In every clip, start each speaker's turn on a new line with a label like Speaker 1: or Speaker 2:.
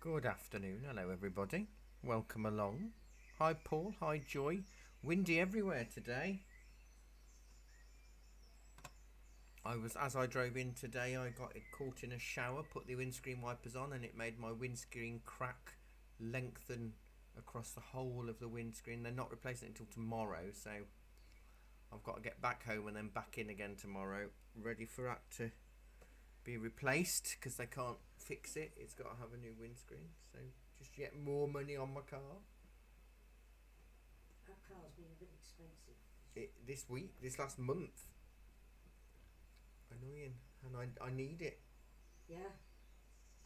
Speaker 1: Good afternoon. Hello, everybody. Welcome along. Hi, Paul. Hi, Joy. Windy everywhere today. As I drove in today, I got it caught in a shower, put the windscreen wipers on, and it made my windscreen crack, lengthen across the whole of the windscreen. They're not replacing it until tomorrow, so I've got to get back home and then back in again tomorrow, ready for that to be replaced because they can't fix it. It's got to have a new windscreen, so just yet more money on my car.
Speaker 2: That car's been a bit expensive.
Speaker 1: This last month. Annoying, and I need it.
Speaker 2: Yeah.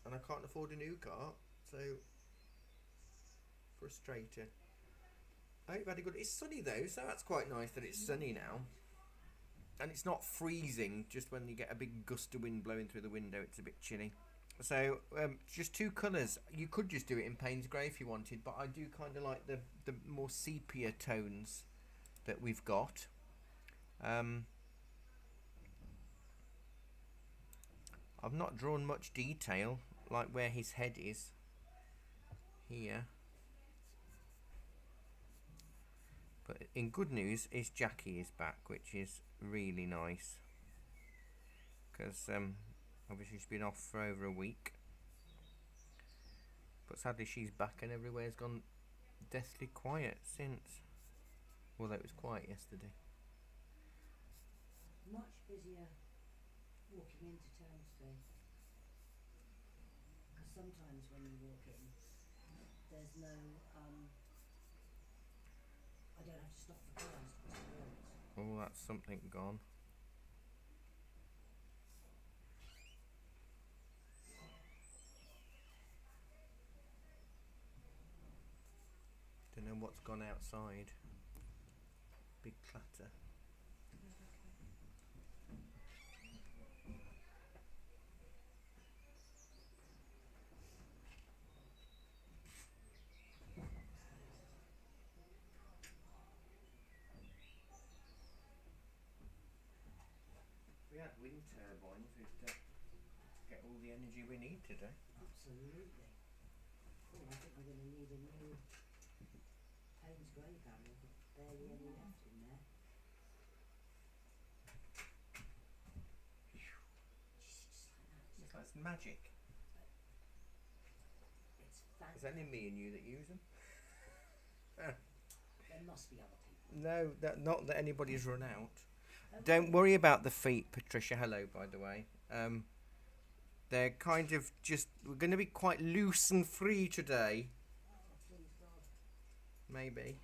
Speaker 1: And I can't afford a new car, so frustrating. I hope you had a good. It's sunny though, so that's quite nice that it's sunny now. And it's not freezing, just when you get a big gust of wind blowing through the window, it's a bit chilly. So, just two colours. You could just do it in Payne's Grey if you wanted, but I do kind of like the more sepia tones that we've got. I've not drawn much detail, like where his head is here. But in good news is Jackie is back, which is really nice. Because obviously she's been off for over a week. But sadly she's back and everywhere's gone deathly quiet since. Although it was quiet yesterday.
Speaker 2: Much busier walking into town today. Because sometimes when you walk in, there's no, I don't have to stop for cars to cross the roads.
Speaker 1: Oh, that's something gone. Don't know what's gone outside. Big clatter. We had wind turbines, we'd get all the energy we need today.
Speaker 2: Absolutely. Oh, I think we're going to need a new Payne's Grey barrel, but barely any left in there.
Speaker 1: It's like magic.
Speaker 2: It's fantastic.
Speaker 1: It's only me and you that use them.
Speaker 2: There must be other people.
Speaker 1: No, not that anybody's run out. Don't worry about the feet, Patricia. Hello, by the way. They're kind of just. We're going to be quite loose and free today.
Speaker 2: Oh, please God.
Speaker 1: Maybe.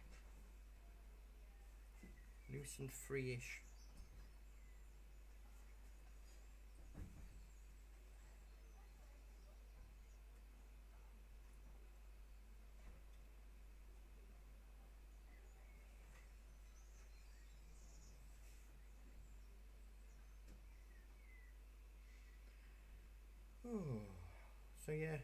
Speaker 1: Loose and free-ish. Oh, so yeah,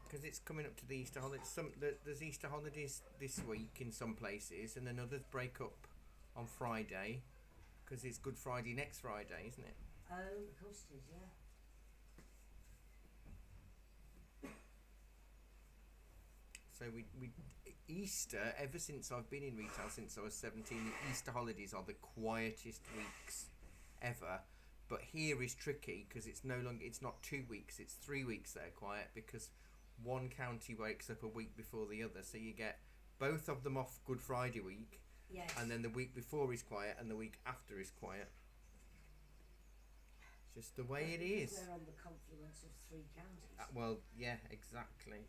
Speaker 1: because it's coming up to the Easter holidays. There's Easter holidays this week in some places, and then others break up on Friday, because it's Good Friday next Friday, isn't it?
Speaker 2: Oh, of course it is, yeah.
Speaker 1: So we Easter, ever since I've been in retail since I was 17, the Easter holidays are the quietest weeks ever. But here is tricky because it's not 2 weeks, it's 3 weeks that are quiet because one county wakes up a week before the other. So you get both of them off Good Friday week.
Speaker 2: Yes.
Speaker 1: And then the week before is quiet and the week after is quiet. It's just the way it is.
Speaker 2: We're on the confluence of three counties.
Speaker 1: Well, yeah, exactly.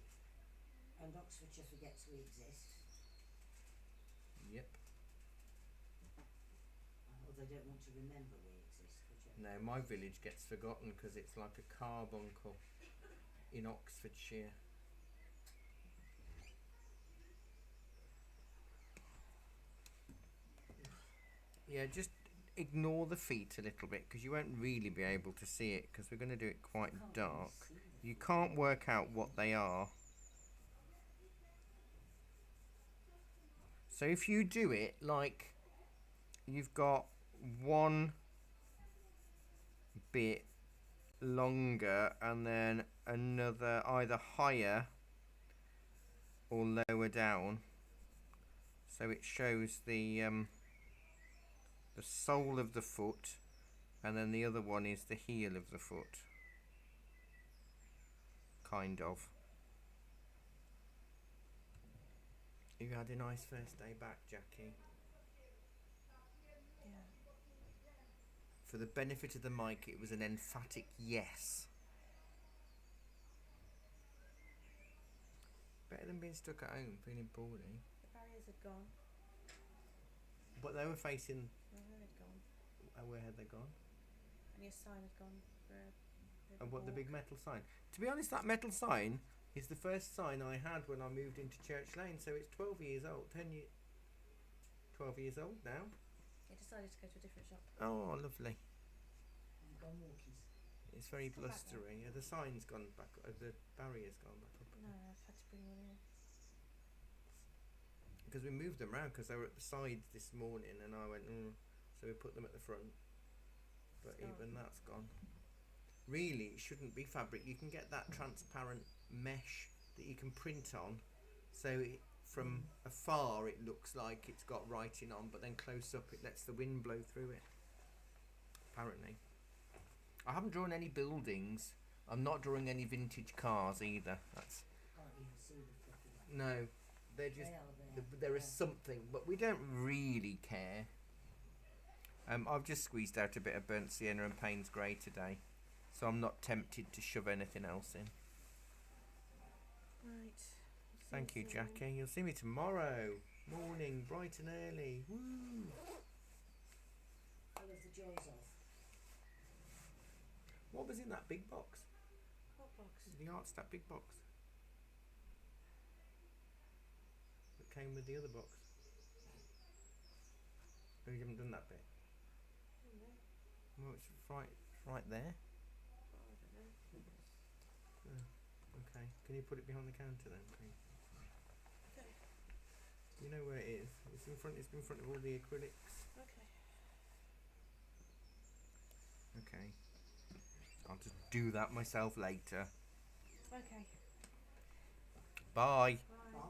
Speaker 2: And Oxfordshire forgets we exist.
Speaker 1: Yep.
Speaker 2: Or they don't want to remember we exist, whichever.
Speaker 1: No, my village gets forgotten because it's like a carbuncle in Oxfordshire. Yeah, just ignore the feet a little bit because you won't really be able to see it because we're going to do it quite dark. You can't work out what they are. So if you do it like you've got one bit longer and then another either higher or lower down, so it shows the sole of the foot, and then the other one is the heel of the foot, kind of. You had a nice first day back, Jackie.
Speaker 3: Yeah.
Speaker 1: For the benefit of the mic, it was an emphatic yes. Better than being stuck at home feeling poorly.
Speaker 3: The barriers had gone.
Speaker 1: But they were facing.
Speaker 3: No, they'd gone.
Speaker 1: Where had they gone?
Speaker 3: And your sign had gone for a
Speaker 1: And what, the big
Speaker 3: walk.
Speaker 1: metal sign? To be honest, that metal sign is the first sign I had when I moved into Church Lane, so it's 12 years old. 12 years old now.
Speaker 3: He decided to go to a different shop.
Speaker 1: Oh, lovely.
Speaker 2: You've gone walkies.
Speaker 1: It's very
Speaker 3: Still back there.
Speaker 1: blustery. The sign's gone back. The barrier's gone back up.
Speaker 3: No, I've had to bring one in.
Speaker 1: Because we moved them around because they were at the sides this morning, and I went, so we put them at the front. But
Speaker 3: It's gone.
Speaker 1: even that's gone. Really, it shouldn't be fabric. You can get that transparent mesh that you can print on, so from afar it looks like it's got writing on, but then close up it lets the wind blow through it. Apparently. I haven't drawn any buildings. I'm not drawing any vintage cars either. That's
Speaker 2: Can't even see the flipping.
Speaker 1: no. They're just
Speaker 2: They are there.
Speaker 1: there is something, but we don't really care. I've just squeezed out a bit of burnt sienna and Payne's grey today, so I'm not tempted to shove anything else in.
Speaker 3: Right.
Speaker 1: Thank you, Jackie. You'll see me tomorrow morning, bright and early. Woo!
Speaker 2: Full of the joys of.
Speaker 1: What was in that big box?
Speaker 3: What box?
Speaker 1: The arts, that big box that came with the other box. Oh, you haven't done that bit.
Speaker 3: Oh, no.
Speaker 1: Well, it's right there.
Speaker 3: Oh, I don't know.
Speaker 1: Okay. Can you put it behind the counter then, please?
Speaker 3: Okay.
Speaker 1: You know where it is. It's in front. It's in front of all the acrylics.
Speaker 3: Okay.
Speaker 1: Okay. I'll just do that myself later.
Speaker 3: Okay.
Speaker 1: Bye.
Speaker 3: Bye.
Speaker 2: Bye.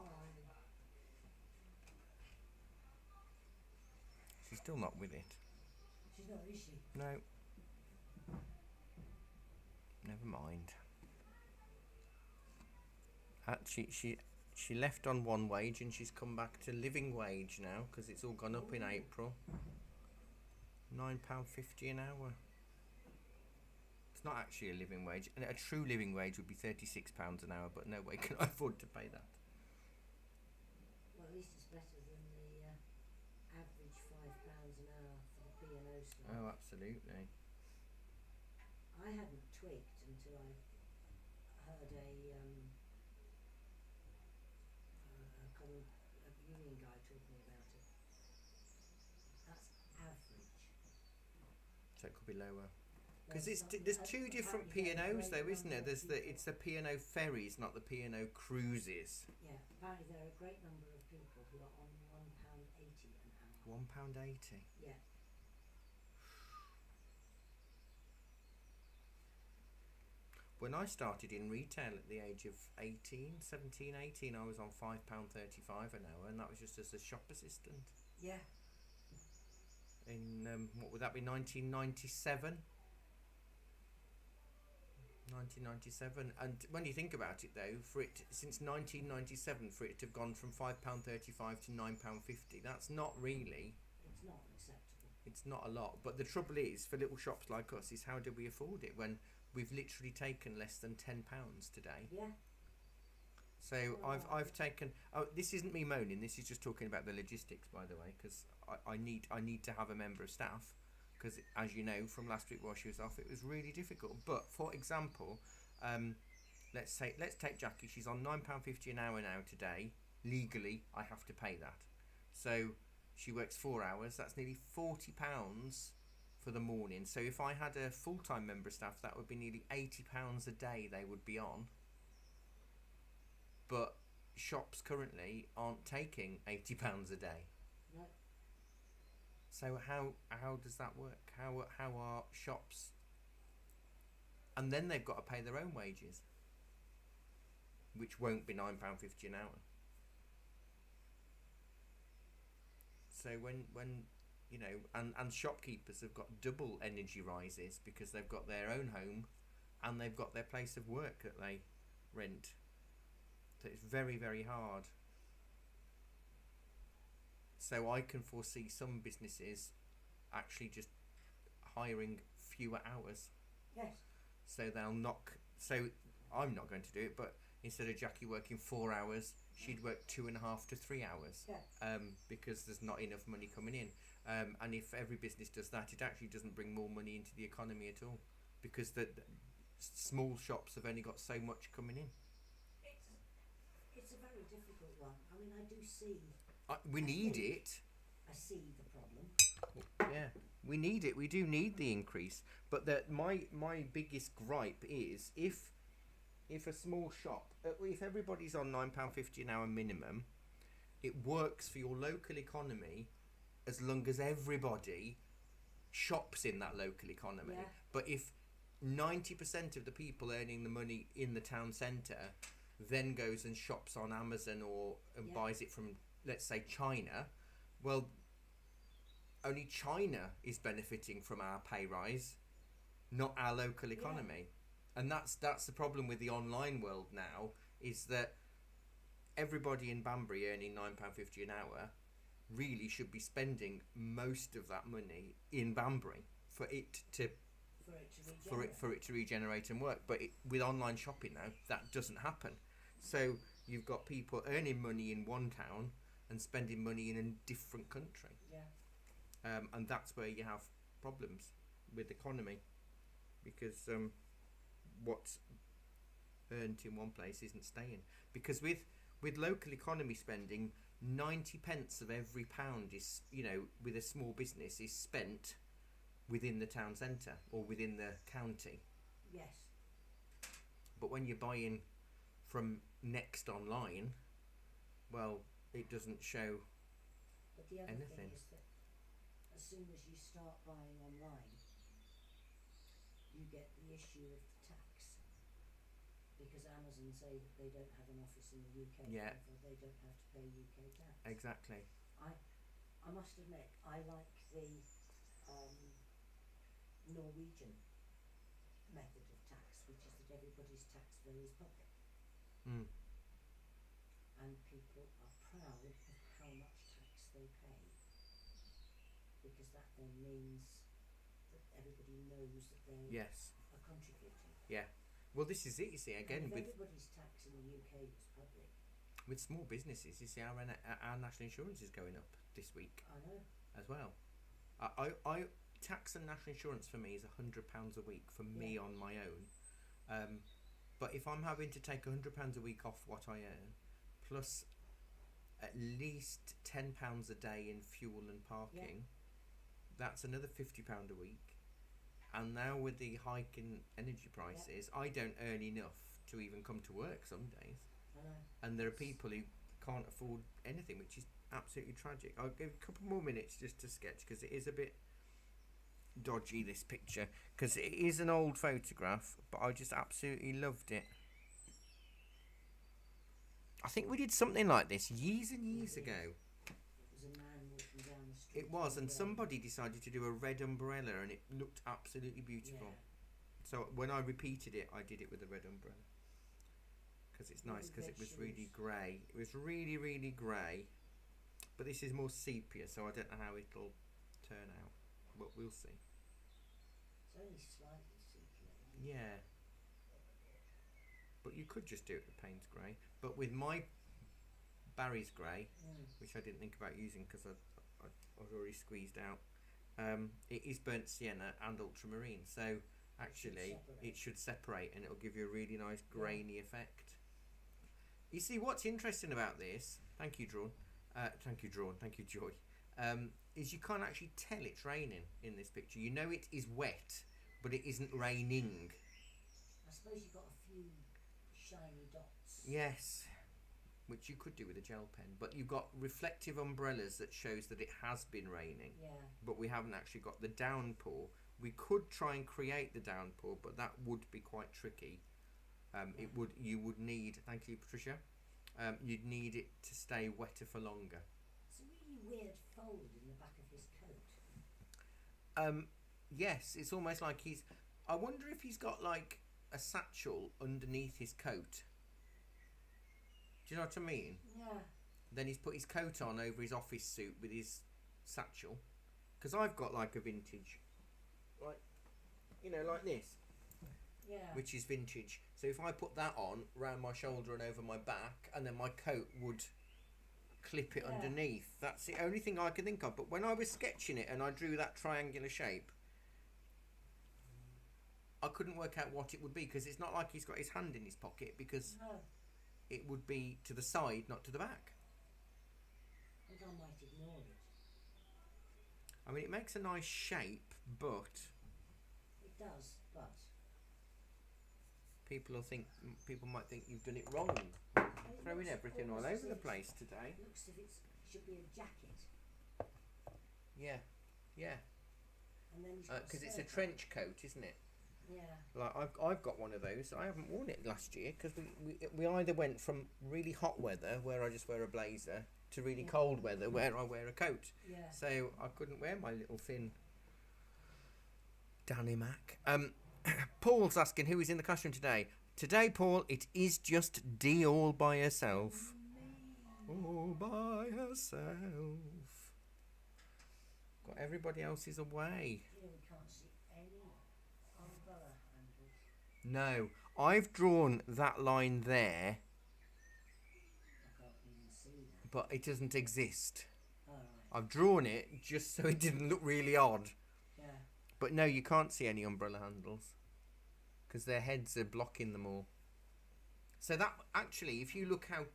Speaker 1: She's still not with it.
Speaker 2: She's not, is she?
Speaker 1: No. Never mind. She left on one wage and she's come back to living wage now because it's all gone up in April. £9.50 an hour. It's not actually a living wage, and a true living wage would be £36 an hour, but no way can I afford to pay that.
Speaker 2: Well, at least it's better than the average £5 an hour for the P&O stuff.
Speaker 1: Oh, absolutely.
Speaker 2: I hadn't twigged until I heard a union guy talking about it. That's average.
Speaker 1: So it could be lower. Because there's two different
Speaker 2: apparently
Speaker 1: P&Os
Speaker 2: there are a
Speaker 1: though,
Speaker 2: great
Speaker 1: isn't there?
Speaker 2: number
Speaker 1: There's
Speaker 2: of
Speaker 1: it's the P&O ferries, not the P&O cruises.
Speaker 2: Yeah, apparently there are a great number of people who are on £1.80 an hour.
Speaker 1: £1.80.
Speaker 2: Yeah.
Speaker 1: When I started in retail at the age of 17, 18, I was on £5.35 an hour, and that was just as a shop assistant.
Speaker 2: Yeah.
Speaker 1: In what would that be? 1997. 1997, and when you think about it though, for it since 1997, for it to have gone from £5.35 to £9.50, that's not really.
Speaker 2: It's not acceptable.
Speaker 1: It's not a lot, but the trouble is, for little shops like us, is how do we afford it when we've literally taken less than £10 today?
Speaker 2: Yeah.
Speaker 1: So I've taken. Oh, this isn't me moaning. This is just talking about the logistics, by the way, because I need to have a member of staff. Because as you know from last week while she was off, it was really difficult. But for example, let's take Jackie. She's on £9.50 an hour now today. Legally, I have to pay that. So she works 4 hours. That's nearly £40 for the morning. So if I had a full-time member of staff, that would be nearly £80 a day they would be on. But shops currently aren't taking £80 a day.
Speaker 2: No.
Speaker 1: So how does that work? How are shops? And then they've got to pay their own wages. which won't be £9.50 an hour. So when you know, and shopkeepers have got double energy rises because they've got their own home and they've got their place of work that they rent. So it's very, very hard. So I can foresee some businesses actually just hiring fewer hours.
Speaker 2: Yes.
Speaker 1: So they'll knock. So I'm not going to do it, but instead of Jackie working 4 hours, she'd work 2.5 to 3 hours.
Speaker 2: Yeah.
Speaker 1: Because there's not enough money coming in. And if every business does that, it actually doesn't bring more money into the economy at all, because the small shops have only got so much coming in.
Speaker 2: It's a very difficult one. I mean, I do see.
Speaker 1: We need it.
Speaker 2: I see the problem.
Speaker 1: Yeah, we need it. We do need the increase. But my biggest gripe is if a small shop, if everybody's on £9.50 an hour minimum, it works for your local economy as long as everybody shops in that local economy.
Speaker 2: Yeah.
Speaker 1: But if 90% of the people earning the money in the town centre then goes and shops on Amazon and buys it from, let's say, China, well, only China is benefiting from our pay rise, not our local economy. And that's the problem with the online world now, is that everybody in Banbury earning £9.50 an hour really should be spending most of that money in Banbury for it to regenerate and work. But with online shopping now, that doesn't happen. So you've got people earning money in one town and spending money in a different country.
Speaker 2: Yeah.
Speaker 1: And that's where you have problems with the economy, because what's earned in one place isn't staying. Because with local economy spending, 90p of every pound is, you know, with a small business, is spent within the town centre or within the county.
Speaker 2: Yes.
Speaker 1: But when you're buying from Next online, well, it doesn't show
Speaker 2: But the other
Speaker 1: anything.
Speaker 2: thing is that as soon as you start buying online, you get the issue of the tax, because Amazon say that they don't have an office in the UK,
Speaker 1: Yeah.
Speaker 2: therefore they don't have to pay UK tax.
Speaker 1: Exactly.
Speaker 2: I must admit, I like the Norwegian method of tax, which is that everybody's tax bill is public.
Speaker 1: Mm.
Speaker 2: And people are proud of how much tax they pay, because that then means that everybody knows that they
Speaker 1: Yes.
Speaker 2: are contributing.
Speaker 1: Yeah. Well, this is it. You see, again,
Speaker 2: and if
Speaker 1: with
Speaker 2: everybody's tax in the UK was public,
Speaker 1: small businesses, you see, our national insurance is going up this week
Speaker 2: I know.
Speaker 1: as well. I tax and national insurance for me is £100 a week for me on my own. But if I'm having to take £100 a week off what I earn, plus at least £10 a day in fuel and parking, that's another £50 a week. And now with the hike in energy prices, I don't earn enough to even come to work some days.
Speaker 2: I know.
Speaker 1: And there are people who can't afford anything, which is absolutely tragic. I'll give a couple more minutes just to sketch, because it is a bit dodgy, this picture, because it is an old photograph, but I just absolutely loved it. I think we did something like this years and years ago.
Speaker 2: It was a man walking down the street.
Speaker 1: It was, and
Speaker 2: with,
Speaker 1: somebody decided to do a red umbrella, and it looked absolutely beautiful.
Speaker 2: Yeah.
Speaker 1: So when I repeated it, I did it with a red umbrella, because it's nice, because it was really grey. It was really, really grey, but this is more sepia, so I don't know how it'll turn out, but we'll see.
Speaker 2: It's only slightly sepia.
Speaker 1: Yeah, but you could just do it with Payne's grey. But with my Barry's grey, which I didn't think about using because I've already squeezed out, it is burnt sienna and ultramarine, so actually it should separate, and it'll give you a really nice grainy effect. You see, what's interesting about this, thank you Joy, is you can't actually tell it's raining in this picture. You know it is wet, but it isn't raining.
Speaker 2: I suppose you've got a few shiny dots.
Speaker 1: Yes, which you could do with a gel pen, but you've got reflective umbrellas that shows that it has been raining.
Speaker 2: Yeah.
Speaker 1: But we haven't actually got the downpour. We could try and create the downpour, but that would be quite tricky. You would need. Thank you, Patricia. You'd need it to stay wetter for longer.
Speaker 2: It's a really weird fold in the back of his coat.
Speaker 1: Yes, it's almost like he's. I wonder if he's got like a satchel underneath his coat. Do you know what I mean?
Speaker 2: Yeah.
Speaker 1: Then he's put his coat on over his office suit with his satchel. Because I've got like a vintage, like, like this,
Speaker 2: Yeah.
Speaker 1: which is vintage. So if I put that on round my shoulder and over my back, and then my coat would clip it
Speaker 2: Yeah.
Speaker 1: underneath. That's the only thing I could think of. But when I was sketching it and I drew that triangular shape, I couldn't work out what it would be, because it's not like he's got his hand in his pocket, because
Speaker 2: No.
Speaker 1: it would be to the side, not to the back.
Speaker 2: I think I might ignore it.
Speaker 1: I mean, it makes a nice shape, but
Speaker 2: It does, but
Speaker 1: people might think you've done it wrong.
Speaker 2: it
Speaker 1: Throwing
Speaker 2: looks
Speaker 1: everything all
Speaker 2: almost as
Speaker 1: over the
Speaker 2: if
Speaker 1: place today.
Speaker 2: It looks as if it should be a jacket,
Speaker 1: Yeah,
Speaker 2: and then he's got
Speaker 1: because it's a
Speaker 2: skirt.
Speaker 1: trench coat, isn't it?
Speaker 2: Yeah.
Speaker 1: Like I've got one of those. I haven't worn it last year because we either went from really hot weather where I just wear a blazer to really
Speaker 2: Yeah.
Speaker 1: cold weather where I wear a coat.
Speaker 2: Yeah.
Speaker 1: So I couldn't wear my little thin Danny Mac. Paul's asking who is in the classroom today. Today, Paul, it is just Dee all by herself. All by herself. Got everybody else is away.
Speaker 2: You know, we can't see any umbrella handles.
Speaker 1: No, I've drawn that line there,
Speaker 2: I can't even see that.
Speaker 1: but it doesn't exist.
Speaker 2: Alright.
Speaker 1: I've drawn it just so it didn't look really odd.
Speaker 2: Yeah.
Speaker 1: But no, you can't see any umbrella handles because their heads are blocking them all. So that actually, if you look how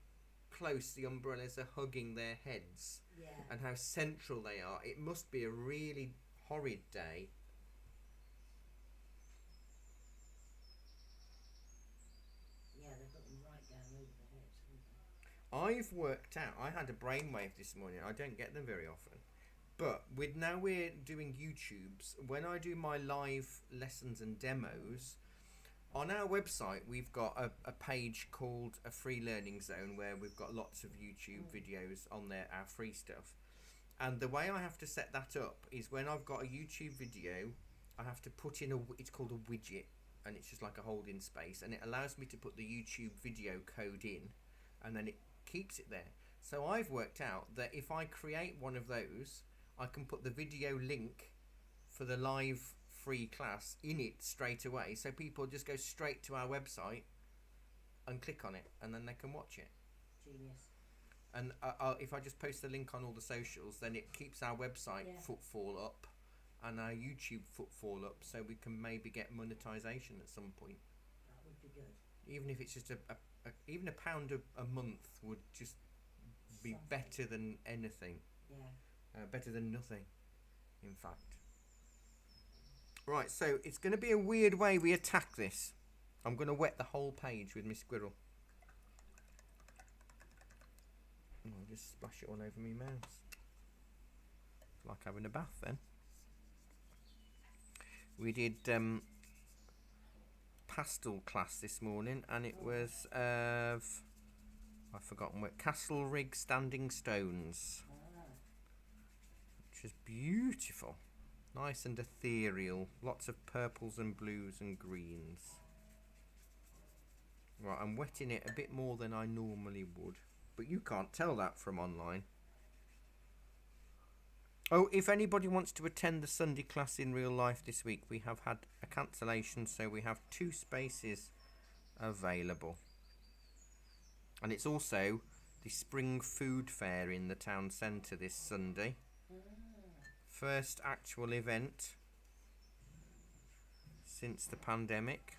Speaker 1: close the umbrellas are hugging their heads
Speaker 2: Yeah.
Speaker 1: and how central they are, it must be a really horrid day.
Speaker 2: Yeah, they've got them right down over the heads, haven't they?
Speaker 1: I've worked out, I had a brainwave this morning. I don't get them very often. But now we're doing YouTubes, when I do my live lessons and demos, on our website we've got a page called a free learning zone where we've got lots of YouTube videos on there, our free stuff. And the way I have to set that up is when I've got a YouTube video, I have to put in it's called a widget, and it's just like a holding space, and it allows me to put the YouTube video code in, and then it keeps it there. So I've worked out that if I create one of those, I can put the video link for the live free class in it straight away, so people just go straight to our website and click on it, and then they can watch it.
Speaker 2: Genius.
Speaker 1: And if I just post the link on all the socials, then it keeps our website footfall up and our YouTube footfall up, so we can maybe get monetization at some point.
Speaker 2: That would be good.
Speaker 1: Even if it's just even £1 a month would just be
Speaker 2: Something.
Speaker 1: better than anything.
Speaker 2: Yeah.
Speaker 1: Better than nothing, in fact. Right, so it's going to be a weird way we attack this. I'm going to wet the whole page with my squirrel. I'll just splash it all over my mouse. It's like having a bath then. We did pastel class this morning, and it was I've forgotten what, Castle Rig Standing Stones, which is beautiful, nice and ethereal, lots of purples and blues and greens. Right, I'm wetting it a bit more than I normally would, but you can't tell that from online. Oh, if anybody wants to attend the Sunday class in real life this week, we have had a cancellation, so we have 2 spaces available. And it's also the Spring Food Fair in the town centre this Sunday. First actual event since the pandemic.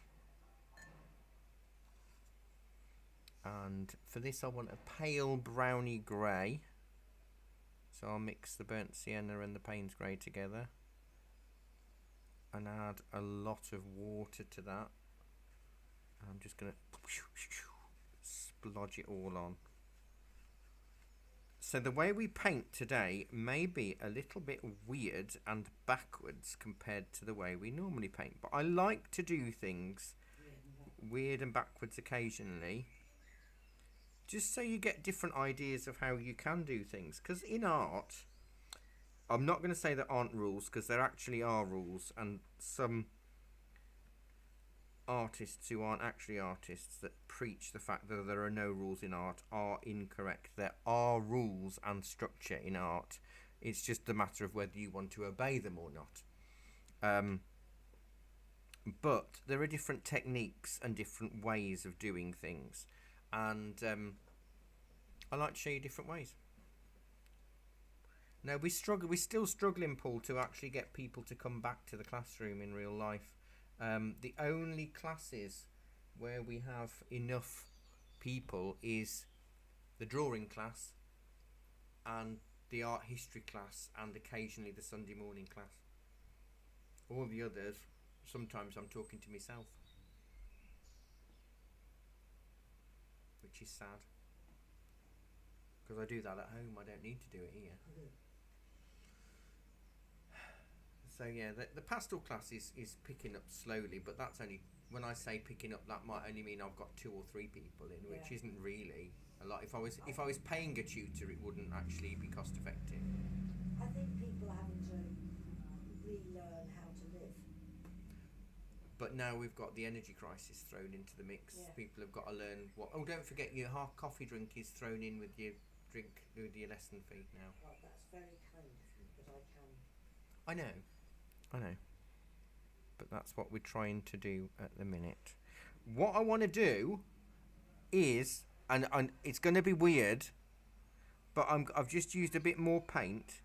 Speaker 1: And for this I want a pale browny grey. So I'll mix the burnt sienna and the Payne's grey together and add a lot of water to that. I'm just going to splodge it all on. So the way we paint today may be a little bit weird and backwards compared to the way we normally paint, but I like to do things weird and backwards occasionally, just so you get different ideas of how you can do things. Because in art, I'm not going to say there aren't rules, because there actually are rules, and some artists who aren't actually artists that preach the fact that there are no rules in art are incorrect. There are rules and structure in art. It's just a matter of whether you want to obey them or not. But there are different techniques and different ways of doing things, and I like to show you different ways. Now we're still struggling, Paul, to actually get people to come back to the classroom in real life. The only classes where we have enough people is the drawing class and the art history class, and occasionally the Sunday morning class. All the others, sometimes I'm talking to myself, which is sad, because I do that at home. I don't need to do it here. So yeah, the pastoral class is picking up slowly, but that's only, when I say picking up, that might only mean I've got 2 or 3 people in, which isn't really a lot. If I was paying a tutor, it wouldn't actually be cost effective.
Speaker 2: I think people are having to relearn how to live.
Speaker 1: But now we've got the energy crisis thrown into the mix.
Speaker 2: Yeah.
Speaker 1: People have got to learn what. Oh, don't forget your half coffee drink is thrown in with your drink, with your lesson fee now.
Speaker 2: Well, that's very kind of you, but I can.
Speaker 1: I know. But that's what we're trying to do at the minute. What I want to do is, and it's going to be weird, but I've just used a bit more paint,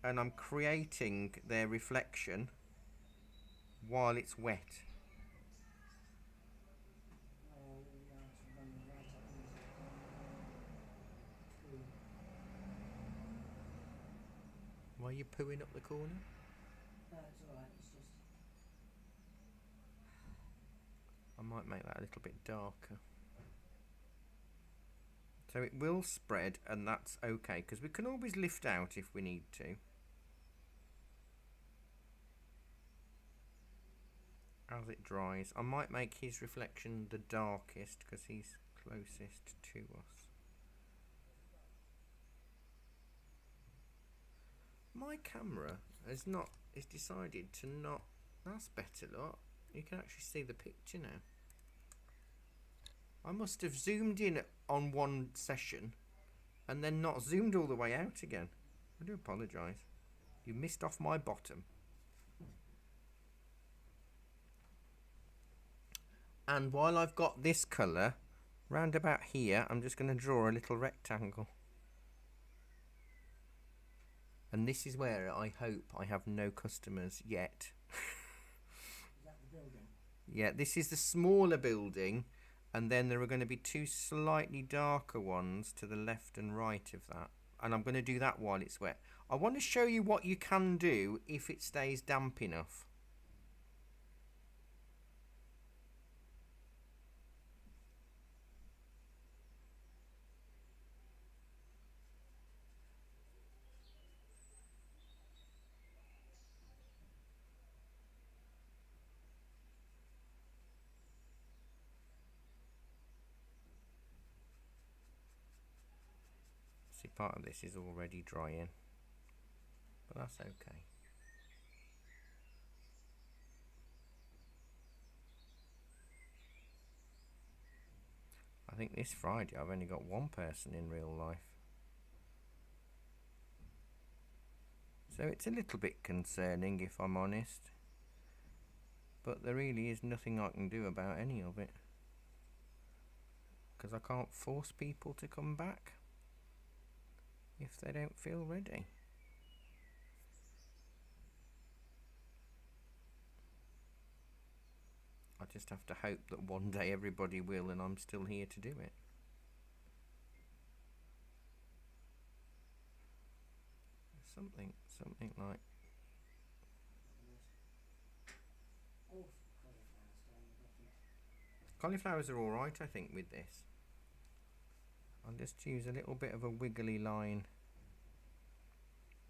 Speaker 1: and I'm creating their reflection while it's wet.
Speaker 2: Well, it's running right up into the poo.
Speaker 1: Why are you pooing up the corner?
Speaker 2: No, it's alright, it's just...
Speaker 1: I might make that a little bit darker. So it will spread, and that's okay, because we can always lift out if we need to. As it dries, I might make his reflection the darkest, because he's closest to us. My camera has decided to not. That's better, look. You can actually see the picture now. I must have zoomed in on one session and then not zoomed all the way out again. I do apologise. You missed off my bottom. And while I've got this colour, round about here, I'm just going to draw a little rectangle. And this is where I hope I have no customers yet.
Speaker 2: Is that the building?
Speaker 1: Yeah, this is the smaller building, and then there are going to be 2 slightly darker ones to the left and right of that. And I'm going to do that while it's wet. I want to show you what you can do if it stays damp enough. See, part of this is already drying, but that's okay. I think this Friday I've only got 1 person in real life. So it's a little bit concerning, if I'm honest. But there really is nothing I can do about any of it, because I can't force people to come back if they don't feel ready. I just have to hope that one day everybody will, and I'm still here to do it. Something like...
Speaker 2: Oh, cauliflower's down the bottom.
Speaker 1: Cauliflowers are alright, I think, with this. I'll just use a little bit of a wiggly line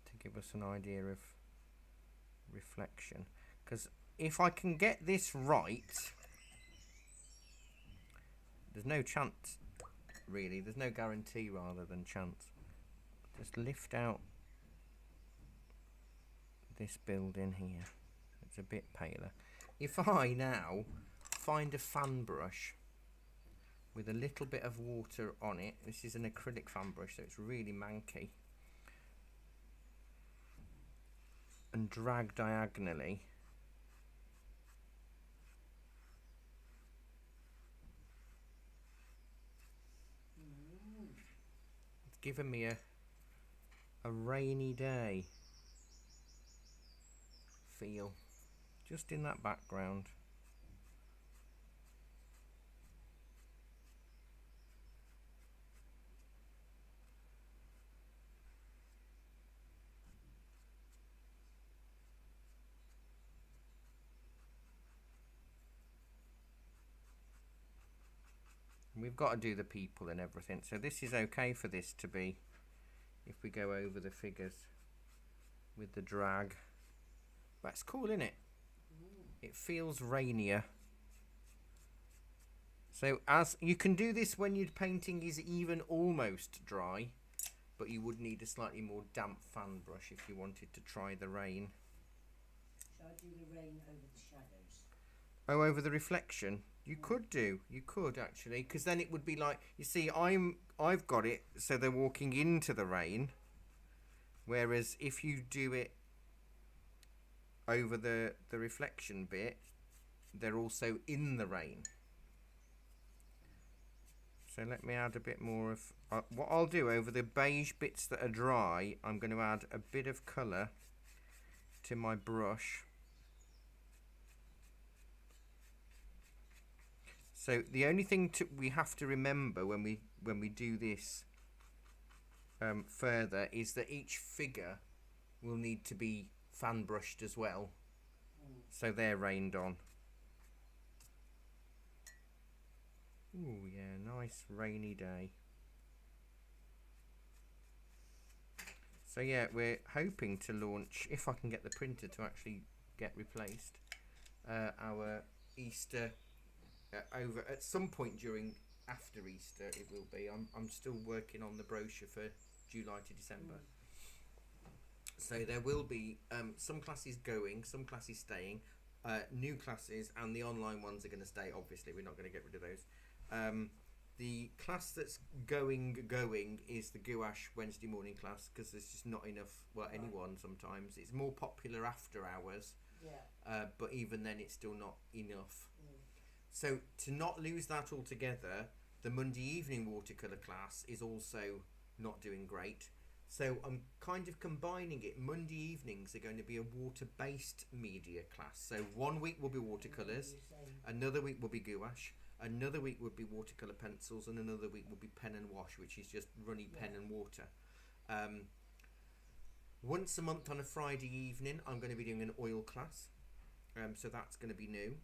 Speaker 1: to give us an idea of reflection. Because if I can get this right, there's no chance, really. There's no guarantee rather than chance. Just lift out this building here. It's a bit paler. If I now find a fan brush with a little bit of water on it, this is an acrylic fan brush, so it's really manky, and drag diagonally, it's given me a rainy day feel just in that background. And we've got to do the people and everything, so this is okay for this to be, if we go over the figures with the drag. But it's cool, isn't it? It feels rainier. So as you can do this when your painting is even almost dry, but you would need a slightly more damp fan brush if you wanted to try the rain.
Speaker 2: Shall I do the rain over the shadows?
Speaker 1: Oh, over the reflection? You could do. You could actually, because then it would be like, you see, I've got it so they're walking into the rain, whereas if you do it over the reflection bit, they're also in the rain. So let me add a bit more of what I'll do over the beige bits that are dry. I'm going to add a bit of colour to my brush. So the only thing we have to remember when we do this further is that each figure will need to be fan brushed as well, so they're rained on. Ooh, yeah, nice rainy day. So yeah, we're hoping to launch, if I can get the printer to actually get replaced, our Easter over at some point during after Easter. It will be. I'm still working on the brochure for July to December. So there will be some classes going, some classes staying, new classes, and the online ones are going to stay. Obviously, we're not going to get rid of those. The class that's going is the gouache Wednesday morning class, because there's just not enough. Well, anyone sometimes. It's more popular after hours.
Speaker 2: Yeah.
Speaker 1: But even then, it's still not enough. So to not lose that altogether, the Monday evening watercolour class is also not doing great. So I'm kind of combining it. Monday evenings are going to be a water-based media class. So 1 week will be watercolours, another week will be gouache, another week would be watercolour pencils, and another week will be pen and wash, which is just runny pen and water. Once a month on a Friday evening, I'm going to be doing an oil class. So that's going to be new.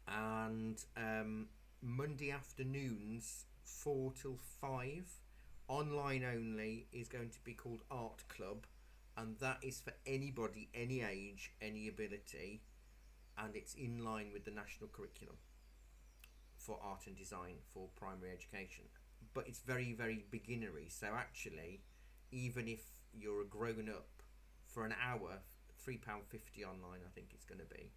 Speaker 1: And Monday afternoons, 4 till 5, online only, is going to be called Art Club, and that is for anybody, any age, any ability, and it's in line with the national curriculum for art and design for primary education. But it's very, very beginnery, so actually, even if you're a grown up, for an hour, £3.50 online I think it's going to be,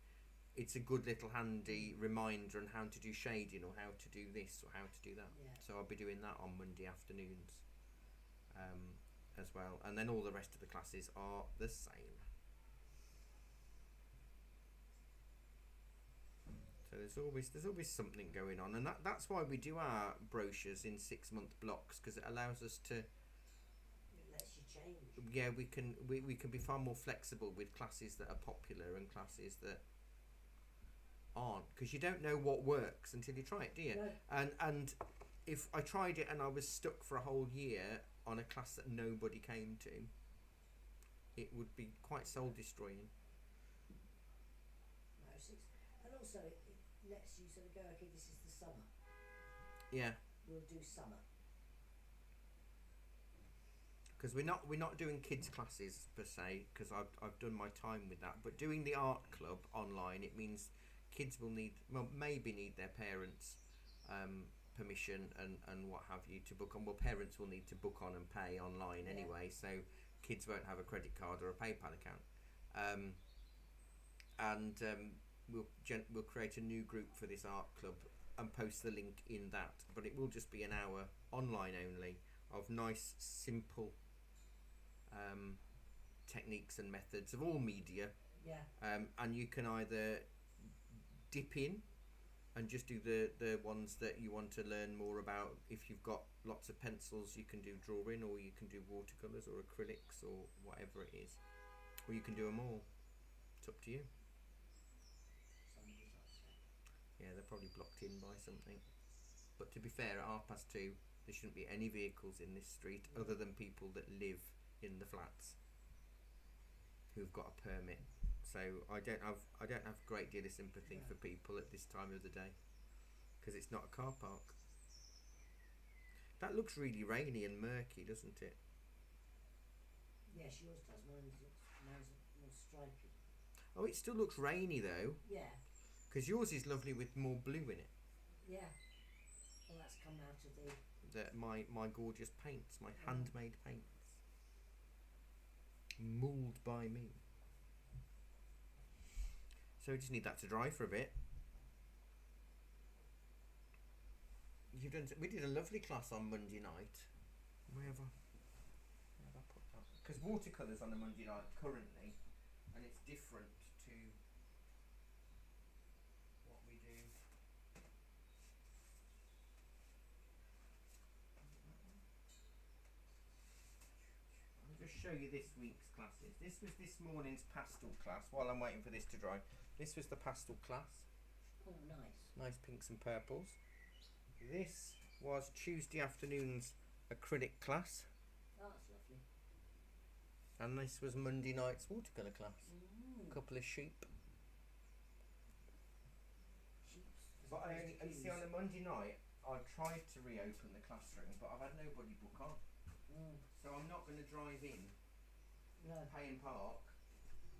Speaker 1: it's a good little handy reminder on how to do shading, or how to do this, or how to do that. So I'll be doing that on Monday afternoons as well, and then all the rest of the classes are the same. So there's always something going on, and that's why we do our brochures in 6-month blocks, because it allows us to.
Speaker 2: It lets you change.
Speaker 1: Yeah, we can be far more flexible with classes that are popular and classes that aren't, because you don't know what works until you try it, do you?
Speaker 2: No.
Speaker 1: And if I tried it and I was stuck for a whole year on a class that nobody came to, it would be quite soul destroying.
Speaker 2: No, and also it lets you sort of go, okay, this is the summer.
Speaker 1: Yeah.
Speaker 2: We'll do summer.
Speaker 1: Because we're not doing kids classes per se, because I've done my time with that. But doing the art club online, it means kids will maybe need their parents, permission and what have you to book on. Well, parents will need to book on and pay online
Speaker 2: Yeah.
Speaker 1: anyway, so kids won't have a credit card or a PayPal account. We'll create a new group for this art club and post the link in that. But it will just be an hour online only of nice, simple techniques and methods of all media.
Speaker 2: Yeah.
Speaker 1: And you can either dip in and just do the ones that you want to learn more about. If you've got lots of pencils, you can do drawing, or you can do watercolours or acrylics or whatever it is, or you can do them all. It's up to you.
Speaker 2: Somebody's upset.
Speaker 1: Yeah, they're probably blocked in by something. But to be fair, at 2:30 there shouldn't be any vehicles in this street other than people that live in the flats who've got a permit. So I don't have a great deal of sympathy
Speaker 2: No.
Speaker 1: for people at this time of the day, because it's not a car park. That looks really rainy and murky, doesn't it?
Speaker 2: Yes, yours does. Mine's more stripy.
Speaker 1: Oh, it still looks rainy though,
Speaker 2: Yeah.
Speaker 1: because yours is lovely with more blue in it.
Speaker 2: Yeah. Well, that's come out of the.
Speaker 1: My gorgeous paints, my handmade paints, mulled by me. So we just need that to dry for a bit. We did a lovely class on Monday night. Where have I put that? Because watercolours on a Monday night currently, and it's different to what we do. I'll just show you this week's classes. This was this morning's pastel class. While I'm waiting for this to dry, this was the pastel class.
Speaker 2: Oh, nice.
Speaker 1: Nice pinks and purples. This was Tuesday afternoon's acrylic class,
Speaker 2: Oh, that's lovely.
Speaker 1: and this was Monday night's watercolour class. A couple of sheep.
Speaker 2: Sheeps.
Speaker 1: But you see, on a Monday night, I tried to reopen the classroom, but I've had nobody book on. So I'm not going to drive in,
Speaker 2: No.
Speaker 1: pay and park,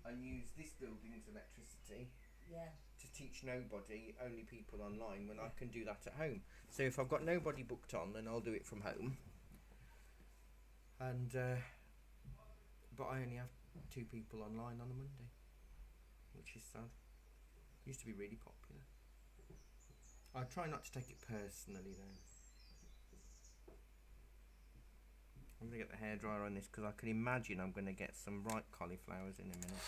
Speaker 1: and use this building's electricity
Speaker 2: Yeah.
Speaker 1: to teach nobody, only people online, when I can do that at home. So if I've got nobody booked on, then I'll do it from home. And but I only have 2 people online on a Monday, which is sad. Used to be really popular. I try not to take it personally though. I'm going to get the hairdryer on this because I can imagine I'm going to get some ripe cauliflowers in a minute.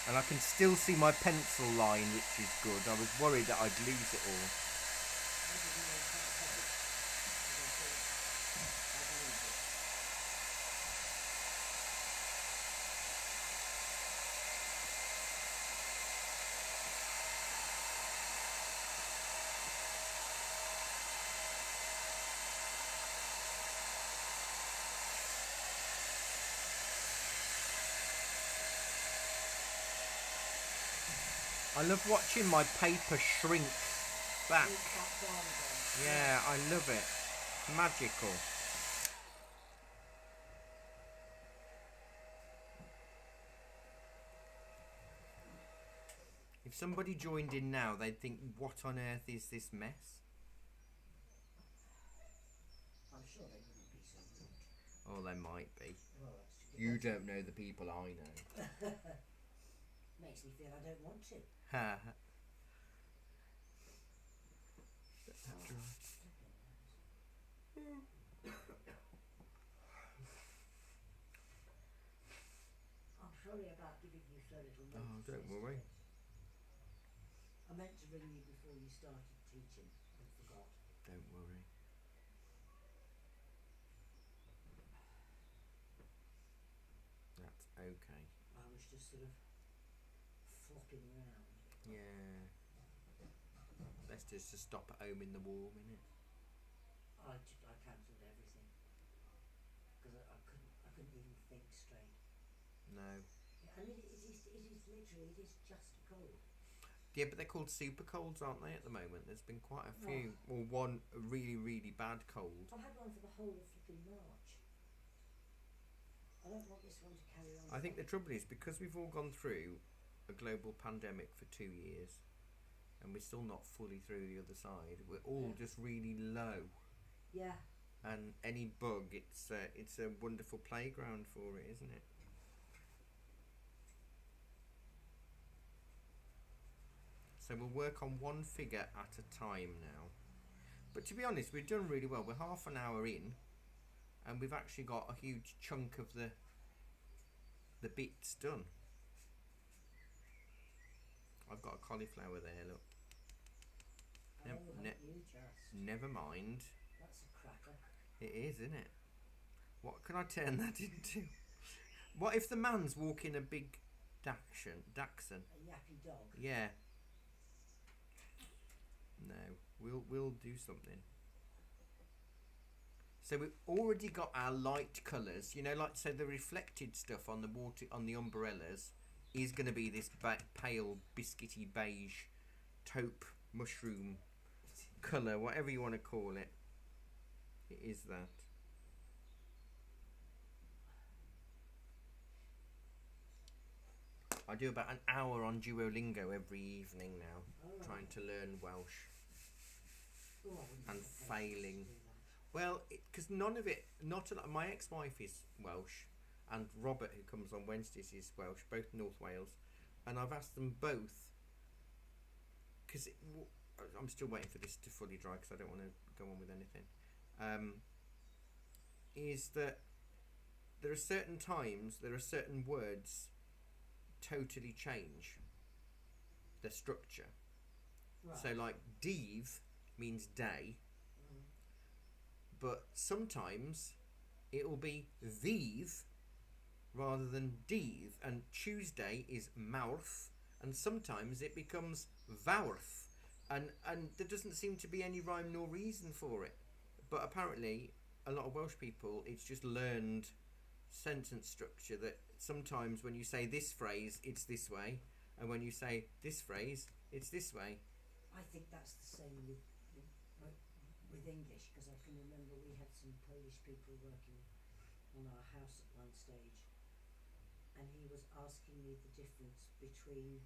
Speaker 1: And I can still see my pencil line, which is good. I was worried that I'd lose it all. I love watching my paper shrink back. Yeah, I love it. Magical. If somebody joined in now, they'd think, what on earth is this mess?
Speaker 2: I'm sure they wouldn't be so rude.
Speaker 1: Oh, they might be.
Speaker 2: Well, that's
Speaker 1: You don't know the people I know.
Speaker 2: Makes me feel I don't want to.
Speaker 1: Ha.
Speaker 2: I'm sorry about giving you so little notice.
Speaker 1: Oh, don't
Speaker 2: yesterday.
Speaker 1: worry.
Speaker 2: I meant to ring you before you started teaching and forgot.
Speaker 1: Don't worry. That's okay.
Speaker 2: I was just sort of flopping around.
Speaker 1: Yeah. Best is to stop at home in the warm, innit?
Speaker 2: I cancelled everything because I couldn't even think straight.
Speaker 1: No.
Speaker 2: Yeah, and it is literally, it is just cold.
Speaker 1: Yeah, but they're called super colds, aren't they, at the moment? There's been quite a few. Or one really, really bad cold.
Speaker 2: I had one for the whole of flipping March. I don't want this one to carry on.
Speaker 1: I think the trouble is, because we've all gone through a global pandemic for 2 years, and we're still not fully through the other side. We're all
Speaker 2: Yeah.
Speaker 1: just really low,
Speaker 2: Yeah.
Speaker 1: and any bug, it's a wonderful playground for it, isn't it? So we'll work on one figure at a time now. But to be honest, we've done really well. We're half an hour in, and we've actually got a huge chunk of the bits done. I've got a cauliflower there, look.
Speaker 2: Oh,
Speaker 1: Yep,
Speaker 2: haven't you just?
Speaker 1: Never mind.
Speaker 2: That's a cracker.
Speaker 1: It is, isn't it? What can I turn that into? What if the man's walking a big Dachshund?
Speaker 2: A yappy dog.
Speaker 1: Yeah. No, we'll do something. So we've already got our light colours. You know, like so the reflected stuff on the water on the umbrellas is going to be this pale biscuity beige taupe mushroom colour, whatever you want to call it. It is that. I do about an hour on Duolingo every evening now,
Speaker 2: Oh,
Speaker 1: trying to learn Welsh.
Speaker 2: Oh, I wouldn't
Speaker 1: and
Speaker 2: have the patience
Speaker 1: failing.
Speaker 2: to do that.
Speaker 1: Well, because none of it, not a lot. My ex-wife is Welsh, and Robert, who comes on Wednesdays, is Welsh, both North Wales, and I've asked them both because I'm still waiting for this to fully dry because I don't want to go on with anything. Is that there are certain times, there are certain words totally change the structure.
Speaker 2: Right.
Speaker 1: So, like, Deve means day,
Speaker 2: Mm.
Speaker 1: but sometimes it will be Vive rather than Deve, and Tuesday is mouth, and sometimes it becomes Vaurth, and there doesn't seem to be any rhyme nor reason for it. But apparently, a lot of Welsh people, it's just learned sentence structure that sometimes when you say this phrase, it's this way, and when you say this phrase, it's this way.
Speaker 2: I think that's the same with English, because I can remember we had some Polish people working on our house at one stage, and he was asking me the difference between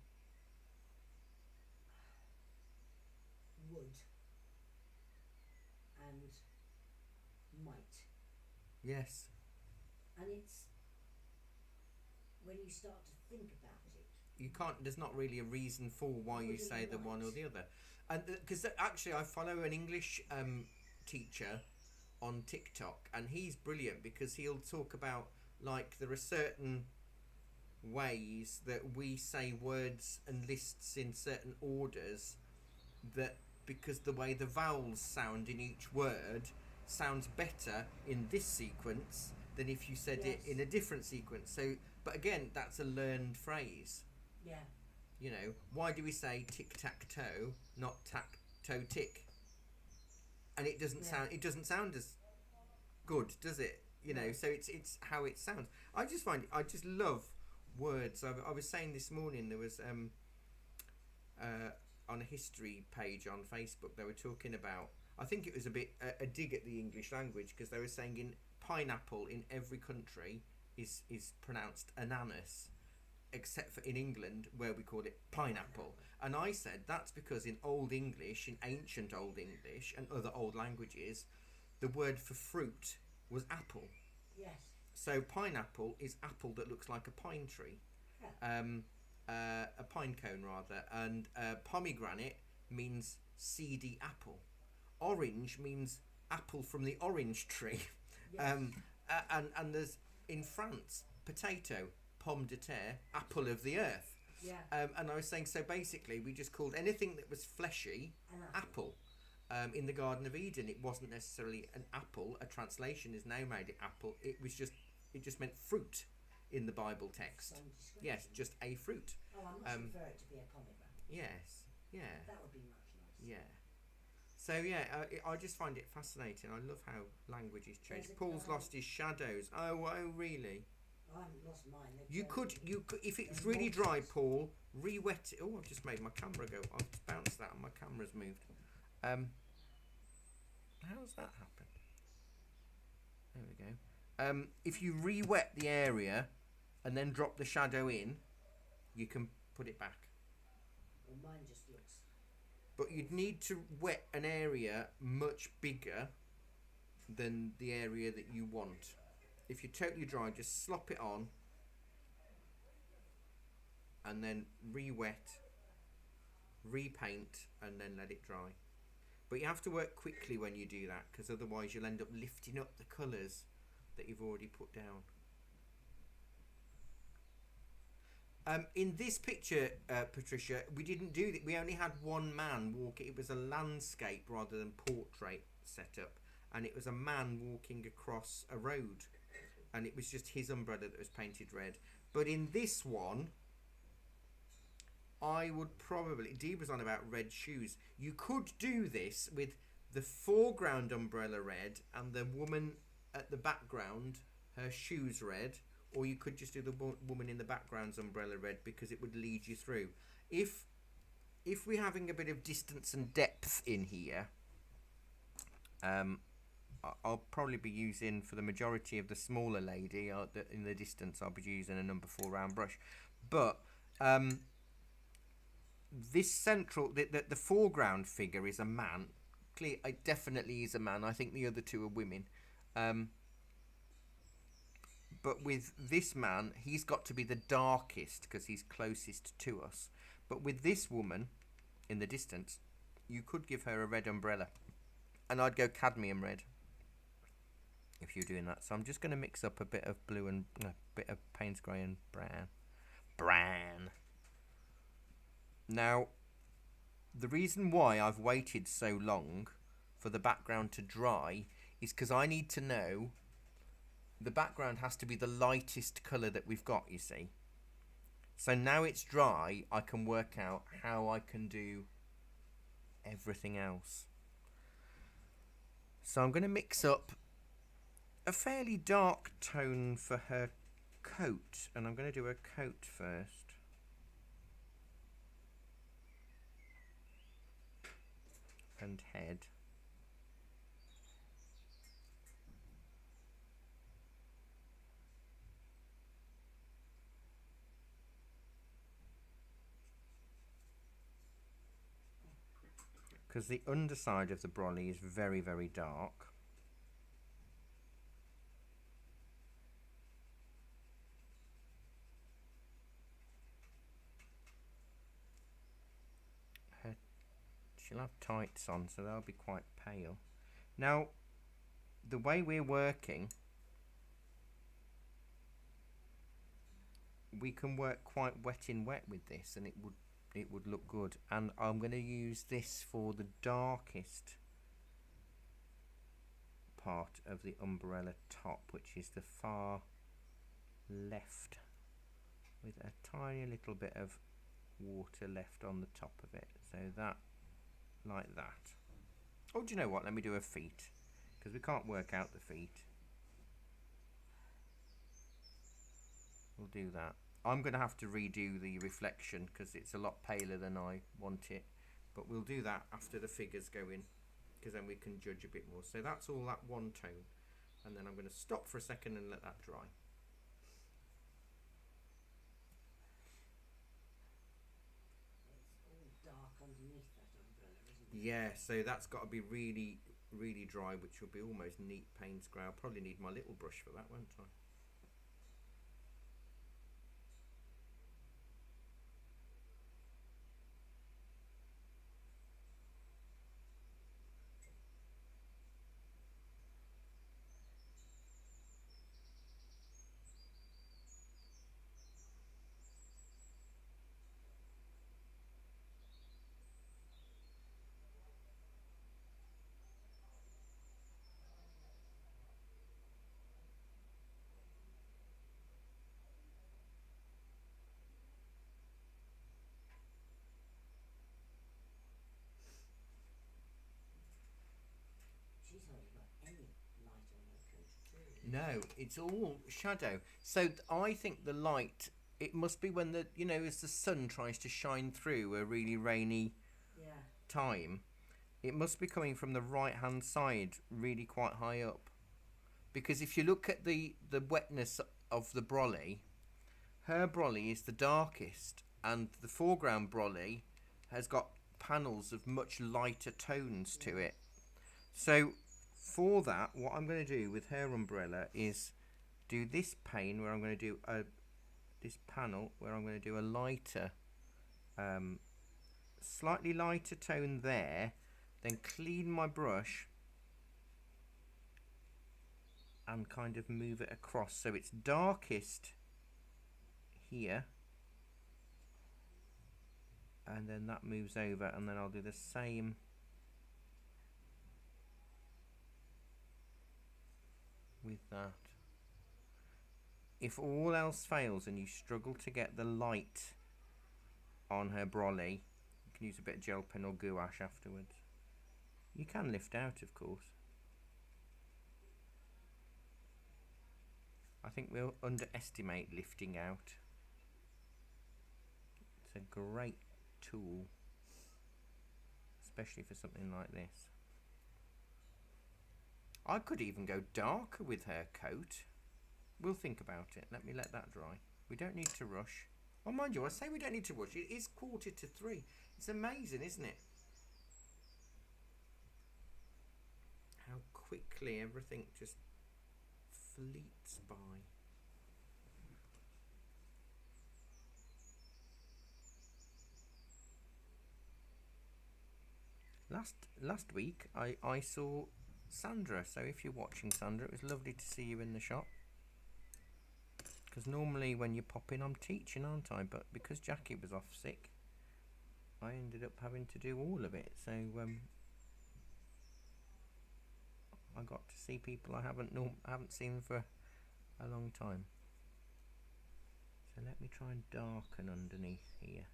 Speaker 2: would and might,
Speaker 1: Yes.
Speaker 2: and it's when you start to think about it.
Speaker 1: You can't. There's not really a reason for why you
Speaker 2: Wouldn't
Speaker 1: say
Speaker 2: you
Speaker 1: the one or
Speaker 2: like?
Speaker 1: the other, and because actually I follow an English teacher on TikTok, and he's brilliant because he'll talk about like there are certain ways that we say words and lists in certain orders that because the way the vowels sound in each word sounds better in this sequence than if you said it
Speaker 2: Yes.
Speaker 1: in a different sequence. So, but again, that's a learned phrase.
Speaker 2: Yeah.
Speaker 1: You know, why do we say tic-tac-toe, not tack-toe-tick? And it doesn't
Speaker 2: Yeah.
Speaker 1: sound. It doesn't sound as good, does it? You know,
Speaker 2: No.
Speaker 1: so it's how it sounds. I just find I just love words. I was saying this morning there was on a history page on Facebook they were talking about. I think it was a bit a dig at the English language because they were saying in pineapple in every country is pronounced ananas, except for in England where we call it pineapple. And I said that's because in Old English, in ancient Old English and other old languages, the word for fruit was apple.
Speaker 2: Yes.
Speaker 1: So pineapple is apple that looks like a pine tree,
Speaker 2: Yeah.
Speaker 1: a pine cone rather, and pomegranate means seedy apple. Orange means apple from the orange tree.
Speaker 2: Yes.
Speaker 1: And there's in France potato, pomme de terre, apple of the earth.
Speaker 2: Yeah.
Speaker 1: And I was saying so basically we just called anything that was fleshy
Speaker 2: An
Speaker 1: apple. In the Garden of Eden, it wasn't necessarily an apple. A translation is now made it apple. It just meant fruit in the Bible text.
Speaker 2: Some description.
Speaker 1: Yes, just a fruit.
Speaker 2: Oh, I must prefer it to be a pomegranate.
Speaker 1: Yes, yeah,
Speaker 2: That would be much nicer.
Speaker 1: yeah. So yeah, I just find it fascinating. I love how languages change.
Speaker 2: There's a
Speaker 1: Paul's
Speaker 2: guy-
Speaker 1: lost his shadows. Oh, really?
Speaker 2: I haven't lost mine. They've
Speaker 1: You
Speaker 2: turned
Speaker 1: could,
Speaker 2: into-
Speaker 1: if it's
Speaker 2: they're
Speaker 1: really dry,
Speaker 2: monsters.
Speaker 1: Paul, re-wet it. Oh, I've just made my camera go. I've bounced that and my camera's moved. How's that happen? There we go. If you re-wet the area and then drop the shadow in, you can put it back.
Speaker 2: Well, mine just looks
Speaker 1: but you'd need to wet an area much bigger than the area that you want. If you're totally dry, just slop it on and then re-wet, repaint, and then let it dry. But you have to work quickly when you do that, because otherwise you'll end up lifting up the colours that you've already put down. In this picture, Patricia, we didn't do that. We only had one man walking. It was a landscape rather than portrait setup, and it was a man walking across a road, and it was just his umbrella that was painted red. But in this one, I would probably... Dee was on about red shoes. You could do this with the foreground umbrella red and the woman at the background, her shoes red, or you could just do the woman in the background's umbrella red, because it would lead you through. If we're having a bit of distance and depth in here, I'll probably be using, for the majority of the smaller lady, in the distance, I'll be using a number 4 round brush. But this central, the foreground figure is a man. Clear, it definitely is a man. I think the other two are women. But with this man, he's got to be the darkest because he's closest to us. But with this woman in the distance, you could give her a red umbrella. And I'd go cadmium red if you're doing that. So I'm just going to mix up a bit of blue and a bit of Payne's grey and brown. Now, the reason why I've waited so long for the background to dry is because I need to know the background has to be the lightest colour that we've got, you see. So now it's dry, I can work out how I can do everything else. So I'm going to mix up a fairly dark tone for her coat, and I'm going to do her coat first. And head. Because the underside of the brolly is very, very dark. She'll have tights on, so they'll be quite pale. Now, the way we're working, we can work quite wet in wet with this, and it would look good. And I'm going to use this for the darkest part of the umbrella top, which is the far left, with a tiny little bit of water left on the top of it. So that, like that. Oh, do you know what? Let me do her feet, because we can't work out the feet. We'll do that. I'm going to have to redo the reflection because it's a lot paler than I want it. But we'll do that after the figures go in, because then we can judge a bit more. So that's all that one tone. And then I'm going to stop for a second and let that dry.
Speaker 2: It's all dark underneath that umbrella, isn't it?
Speaker 1: Yeah, so that's got to be really, really dry, which will be almost neat Payne's grey. I'll probably need my little brush for that, won't I?
Speaker 2: She's hardly got any light on her coat at all.
Speaker 1: No, it's all shadow. So I think the light, it must be when the, as the sun tries to shine through a really rainy time, it must be coming from the right hand side, really quite high up. Because if you look at the wetness of the brolly, her brolly is the darkest, and the foreground brolly has got panels of much lighter tones to it. So for that, what I'm going to do with her umbrella is do this pane where I'm going to do this panel where I'm going to do a lighter, slightly lighter tone there, then clean my brush and kind of move it across so it's darkest here, and then that moves over, and then I'll do the same with that. If all else fails and you struggle to get the light on her brolly, you can use a bit of gel pen or gouache afterwards. You can lift out, of course. I think we'll underestimate lifting out. It's a great tool, especially for something like this. I could even go darker with her coat. We'll think about it. Let me let that dry. We don't need to rush. Oh, mind you, I say we don't need to rush. It is 2:45. It's amazing, isn't it? How quickly everything just fleets by. Last week I saw Sandra, so if you're watching, Sandra, it was lovely to see you in the shop, because normally when you pop in I'm teaching, aren't I? But because Jackie was off sick, I ended up having to do all of it, so I got to see people I haven't seen for a long time. So let me try and darken underneath here.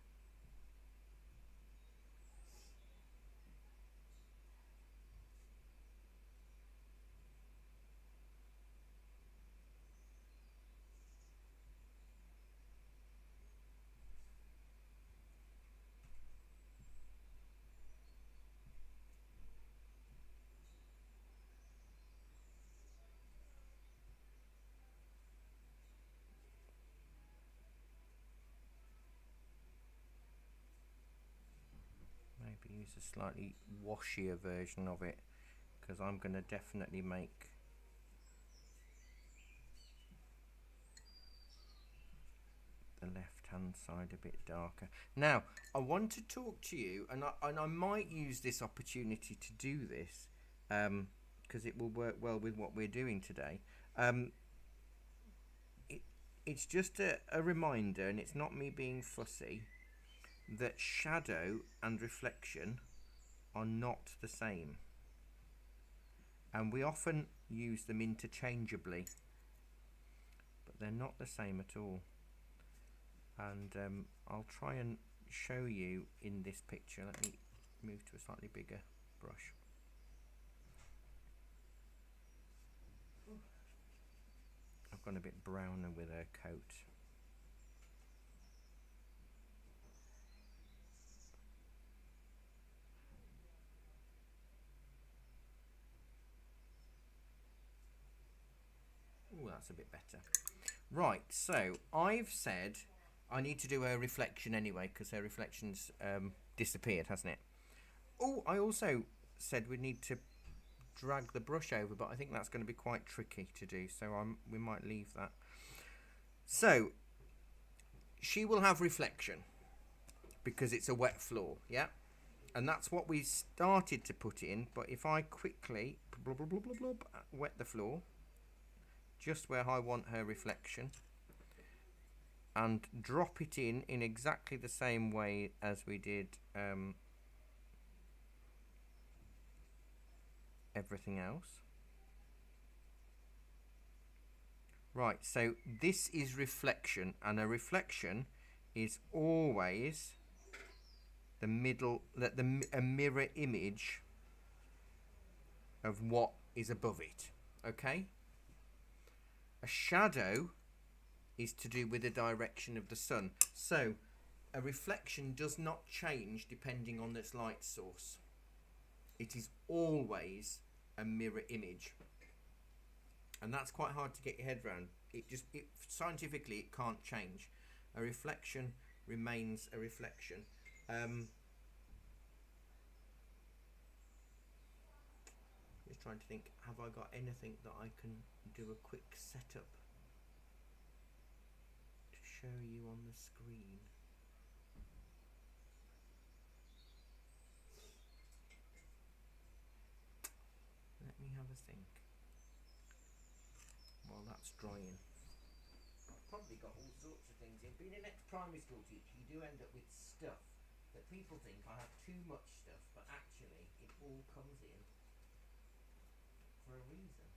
Speaker 1: Maybe use a slightly washier version of it, because I'm going to definitely make the left hand side a bit darker. Now I want to talk to you, and I might use this opportunity to do this because it will work well with what we're doing today. It's just a reminder, and it's not me being fussy, that shadow and reflection are not the same, and we often use them interchangeably, but they're not the same at all. And I'll try and show you in this picture. Let me move to a slightly bigger brush. I've gone a bit browner with her coat. Oh, that's a bit better. Right, so I've said I need to do her reflection anyway, because her reflection's disappeared, hasn't it? Oh, I also said we need to drag the brush over, but I think that's going to be quite tricky to do, so we might leave that. So she will have reflection because it's a wet floor, yeah? And that's what we started to put in, but if I quickly wet the floor just where I want her reflection and drop it in exactly the same way as we did everything else. Right, so this is reflection, and a reflection is always a mirror image of what is above it, okay? A shadow is to do with the direction of the sun. So a reflection does not change depending on its light source. It is always a mirror image. And that's quite hard to get your head around. Scientifically, it can't change. A reflection remains a reflection. just trying to think, have I got anything that I can do a quick setup to show you on the screen? Let me have a think while that's drying. I've probably got all sorts of things in. Being an ex-primary school teacher, you do end up with stuff that people think I have too much stuff, but actually it all comes in for a reason.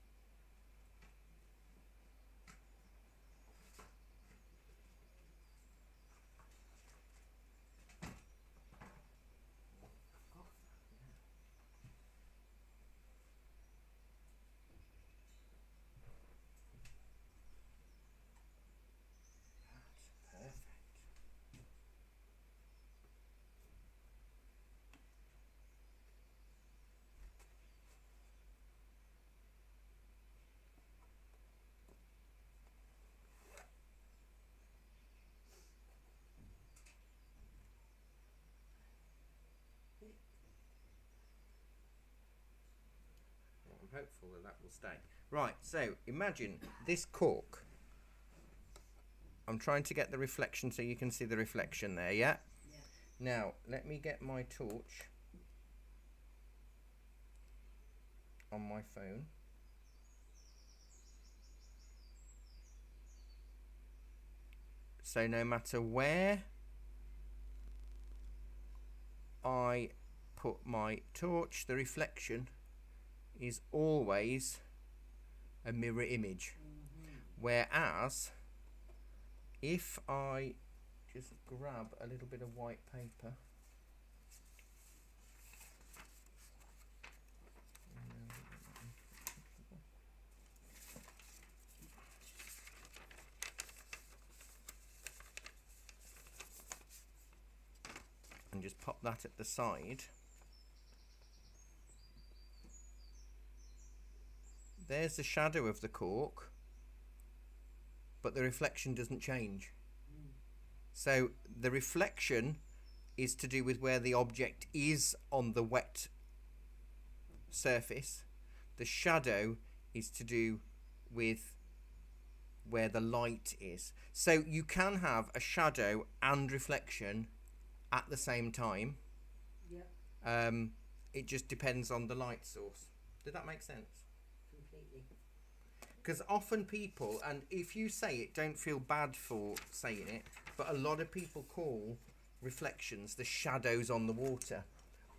Speaker 1: I've got that, yeah. That's perfect. Well, I'm hopeful that that will stay. Right, so imagine this cork. I'm trying to get the reflection so you can see the reflection there, yeah?
Speaker 2: Yeah.
Speaker 1: Now, let me get my torch on my phone. So no matter where I put my torch, the reflection is always a mirror image. Whereas if I just grab a little bit of white paper and just pop that at the side, there's the shadow of the cork, but the reflection doesn't change. So the reflection is to do with where the object is on the wet surface. The shadow is to do with where the light is. So you can have a shadow and reflection at the same time.
Speaker 2: Yeah.
Speaker 1: It just depends on the light source. Did that make sense?
Speaker 2: Completely.
Speaker 1: Because often people, and if you say it, don't feel bad for saying it, but a lot of people call reflections the shadows on the water,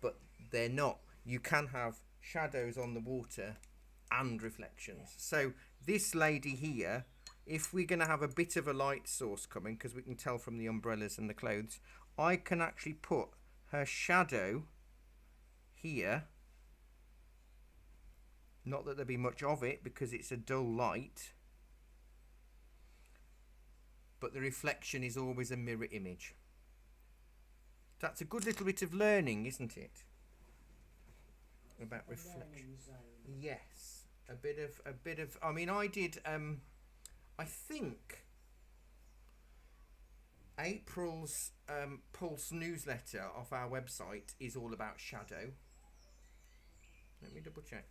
Speaker 1: but they're not. You can have shadows on the water and reflections. So this lady here, if we're going to have a bit of a light source coming, because we can tell from the umbrellas and the clothes, I can actually put her shadow here. Not that there'll be much of it because it's a dull light, but the reflection is always a mirror image. That's a good little bit of learning, isn't it? About reflection. Yes, a bit of. I mean, I did. I think April's Pulse newsletter off our website is all about shadow. Let me double check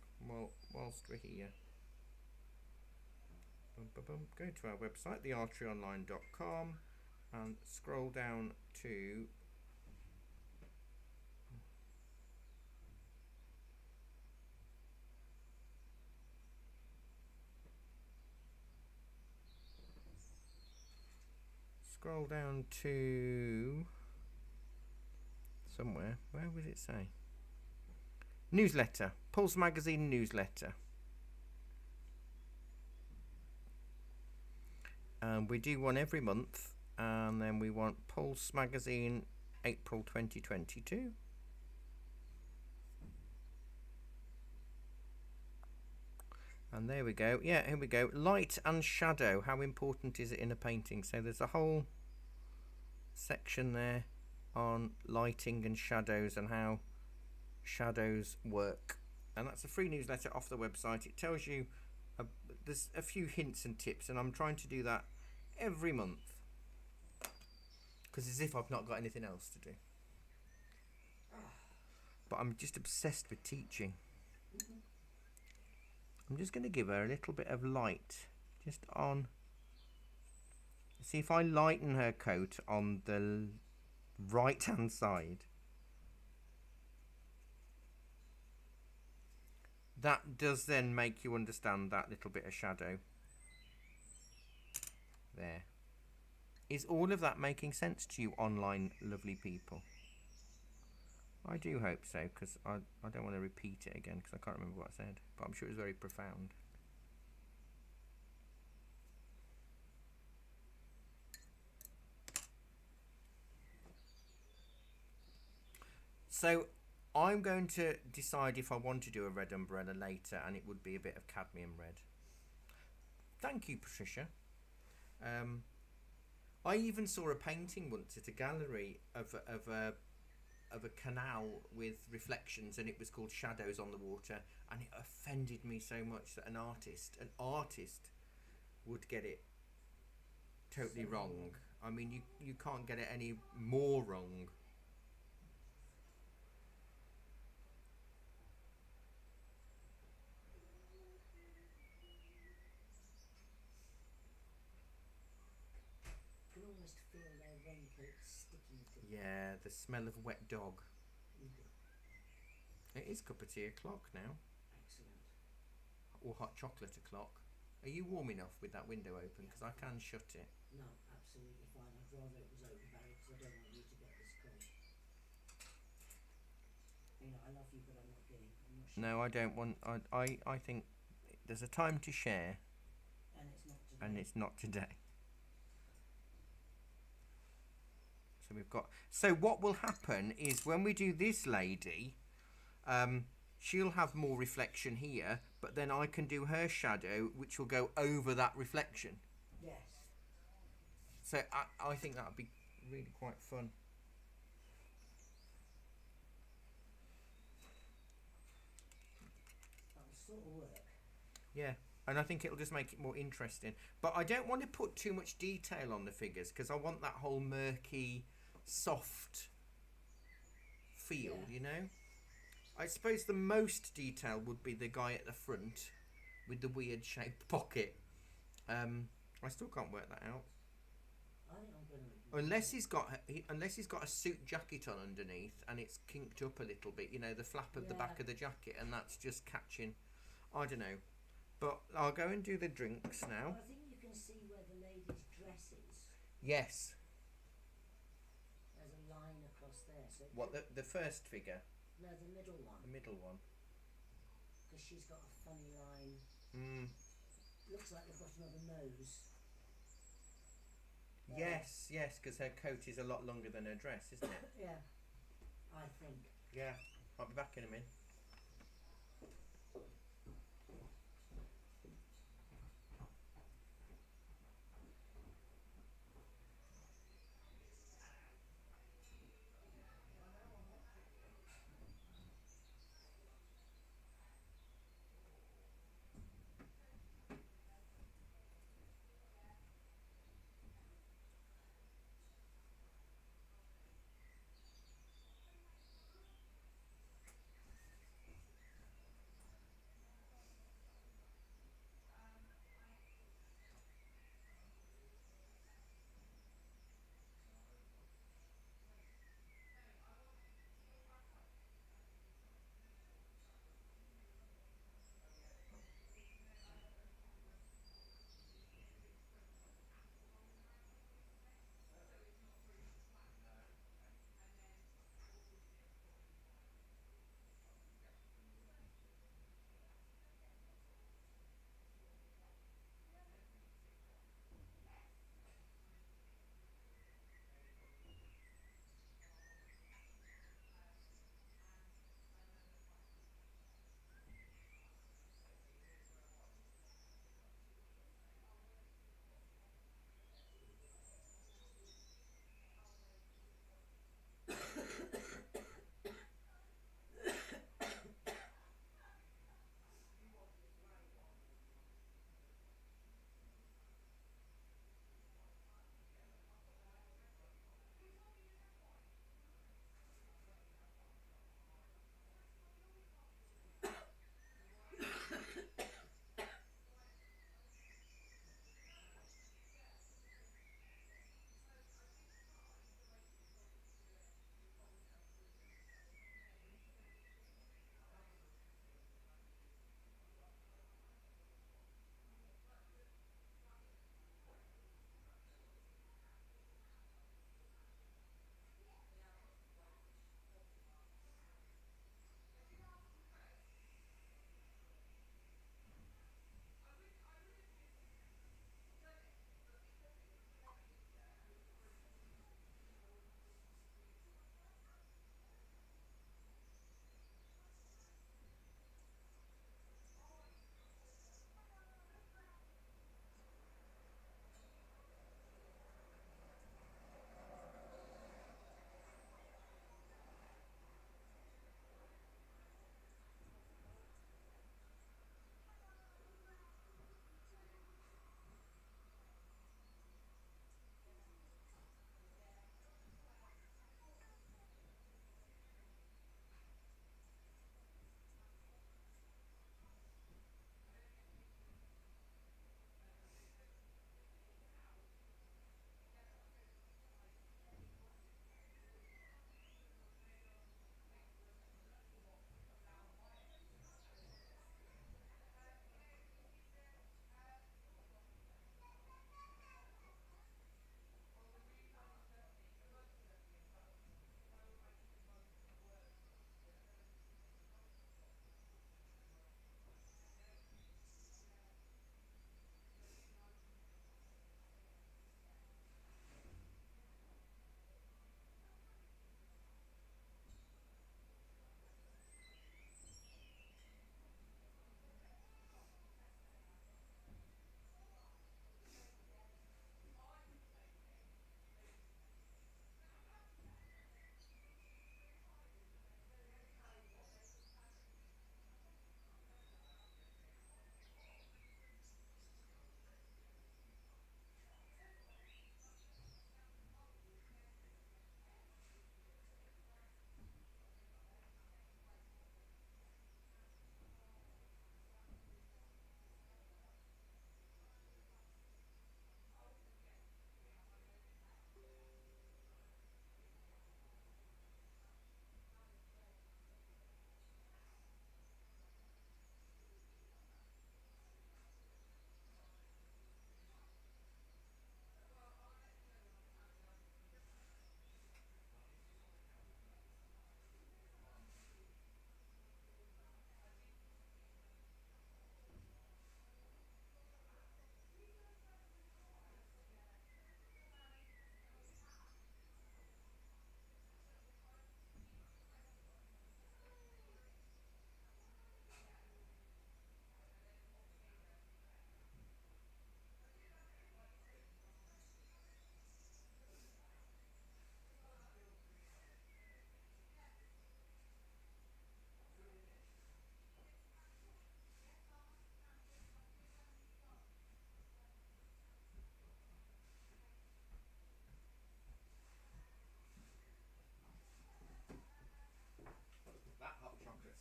Speaker 1: whilst we're here. Go to our website, thearcheryonline.com, and scroll down to somewhere. Where would it say? Newsletter, Pulse magazine newsletter. We do one every month, and then we want Pulse magazine April 2022. And there we go. Yeah, here we go. Light and shadow. How important is it in a painting? So there's a whole section there on lighting and shadows and how shadows work. And that's a free newsletter off the website. It tells you there's a few hints and tips, and I'm trying to do that every month because as if I've not got anything else to do. But I'm just obsessed with teaching. I'm just going to give her a little bit of light just on. See if I lighten her coat on the right hand side. That does then make you understand that little bit of shadow. There. Is all of that making sense to you, online lovely people? I do hope so, because I don't want to repeat it again, because I can't remember what I said, but I'm sure it was very profound. So I'm going to decide if I want to do a red umbrella later, and it would be a bit of cadmium red. Thank you, Patricia. I even saw a painting once at a gallery of a canal with reflections, and it was called Shadows on the Water, and it offended me so much that an artist would get it totally wrong. I mean, you can't get it any more wrong.
Speaker 2: You can almost feel their raincoat sticking to them.
Speaker 1: Yeah, the smell of wet dog.
Speaker 2: Mm-hmm.
Speaker 1: It is cup of tea o'clock now,
Speaker 2: Excellent.
Speaker 1: or hot chocolate o'clock. Are you warm enough with that window open? Because I can shut it.
Speaker 2: No, absolutely fine. I'd rather it was open, Barry, because I don't want you to get this cold. You know, I love you, but I'm not getting. I'm not sure.
Speaker 1: No, I don't want. I think there's a time to share,
Speaker 2: And it's not today.
Speaker 1: and it's not today. So we've got. So what will happen is when we do this lady, she'll have more reflection here, but then I can do her shadow, which will go over that reflection.
Speaker 2: Yes.
Speaker 1: So I think that would be really quite fun.
Speaker 2: That'll sort of work.
Speaker 1: Yeah, and I think it'll just make it more interesting. But I don't want to put too much detail on the figures, because I want that whole murky, soft feel,
Speaker 2: Yeah.
Speaker 1: you know? I suppose the most detail would be the guy at the front with the weird shaped pocket. I still can't work that out.
Speaker 2: I think I'm going to.
Speaker 1: Unless he's got a suit jacket on underneath and it's kinked up a little bit, you know, the flap of the back
Speaker 2: Yeah.
Speaker 1: of the jacket, and that's just catching. I don't know. But I'll go and do the drinks now.
Speaker 2: I think you can see where the lady's dress is.
Speaker 1: Yes.
Speaker 2: There's a line across there. So
Speaker 1: What, the first figure?
Speaker 2: No, the middle one.
Speaker 1: The middle one.
Speaker 2: Because she's got a funny line. Looks like the bottom of a nose.
Speaker 1: Yes, because her coat is a lot longer than her dress, isn't it?
Speaker 2: Yeah. I think.
Speaker 1: Yeah. I'll be back in a minute.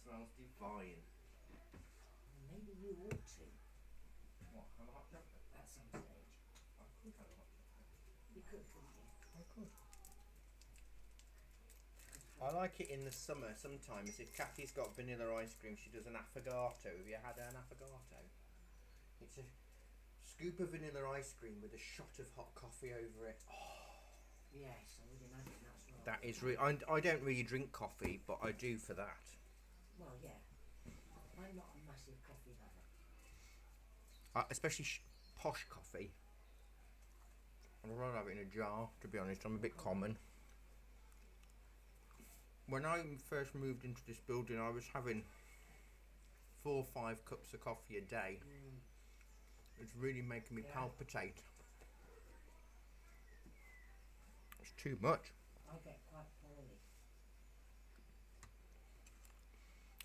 Speaker 1: smells divine.
Speaker 2: Maybe you ought to
Speaker 1: What, have a hot chocolate?
Speaker 2: at some stage.
Speaker 1: I could have a hot chocolate.
Speaker 2: You could, couldn't you?
Speaker 1: I could. I like it in the summer sometimes. If Kathy's got vanilla ice cream, she does an affogato. Have you had an affogato? It's a scoop of vanilla ice cream with a shot of hot coffee over it. Oh,
Speaker 2: Yes, I would imagine that's right.
Speaker 1: that is really. I don't really drink coffee, but I do for that.
Speaker 2: Well, yeah. I'm not a massive coffee lover.
Speaker 1: Especially posh coffee. I'd rather have it in a jar, to be honest. I'm a bit common. When I first moved into this building, I was having 4 or 5 cups of coffee a day. It's really making me palpitate. It's too much.
Speaker 2: I get quite poorly.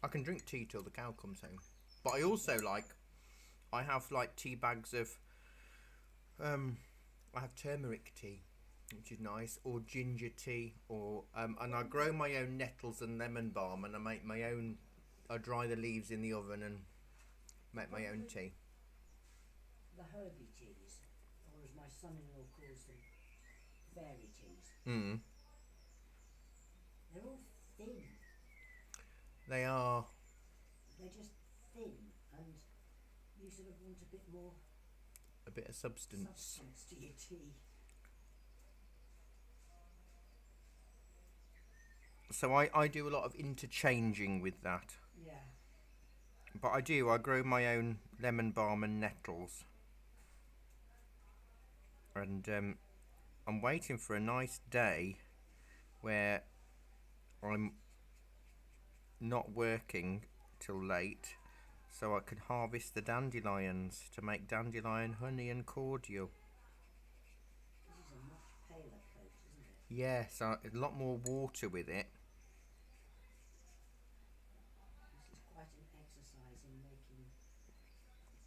Speaker 1: I can drink tea till the cow comes home. But I also I have like tea bags of, I have turmeric tea, which is nice, or ginger tea, or and I grow my own nettles and lemon balm, and I make my own. I dry the leaves in the oven and make my own tea.
Speaker 2: The herby teas, or as my son-in-law calls them, fairy teas. They're all thin.
Speaker 1: They are.
Speaker 2: They're just thin, and you sort of want a bit more
Speaker 1: A bit of substance.
Speaker 2: substance to your tea.
Speaker 1: So I do a lot of interchanging with that.
Speaker 2: Yeah.
Speaker 1: But I grow my own lemon balm and nettles. And I'm waiting for a nice day where I'm not working till late, so I can harvest the dandelions to make dandelion honey and cordial.
Speaker 2: This is a much paler coat, isn't it?
Speaker 1: Yes, a lot more water with it.
Speaker 2: This is quite an exercise in making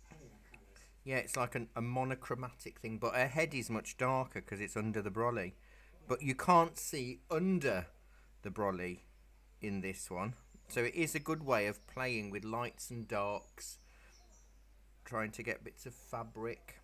Speaker 2: paler colours.
Speaker 1: Yeah, it's like a monochromatic thing, but her head is much darker because it's under the brolly. But you can't see under the brolly in this one. So it is a good way of playing with lights and darks, trying to get bits of fabric.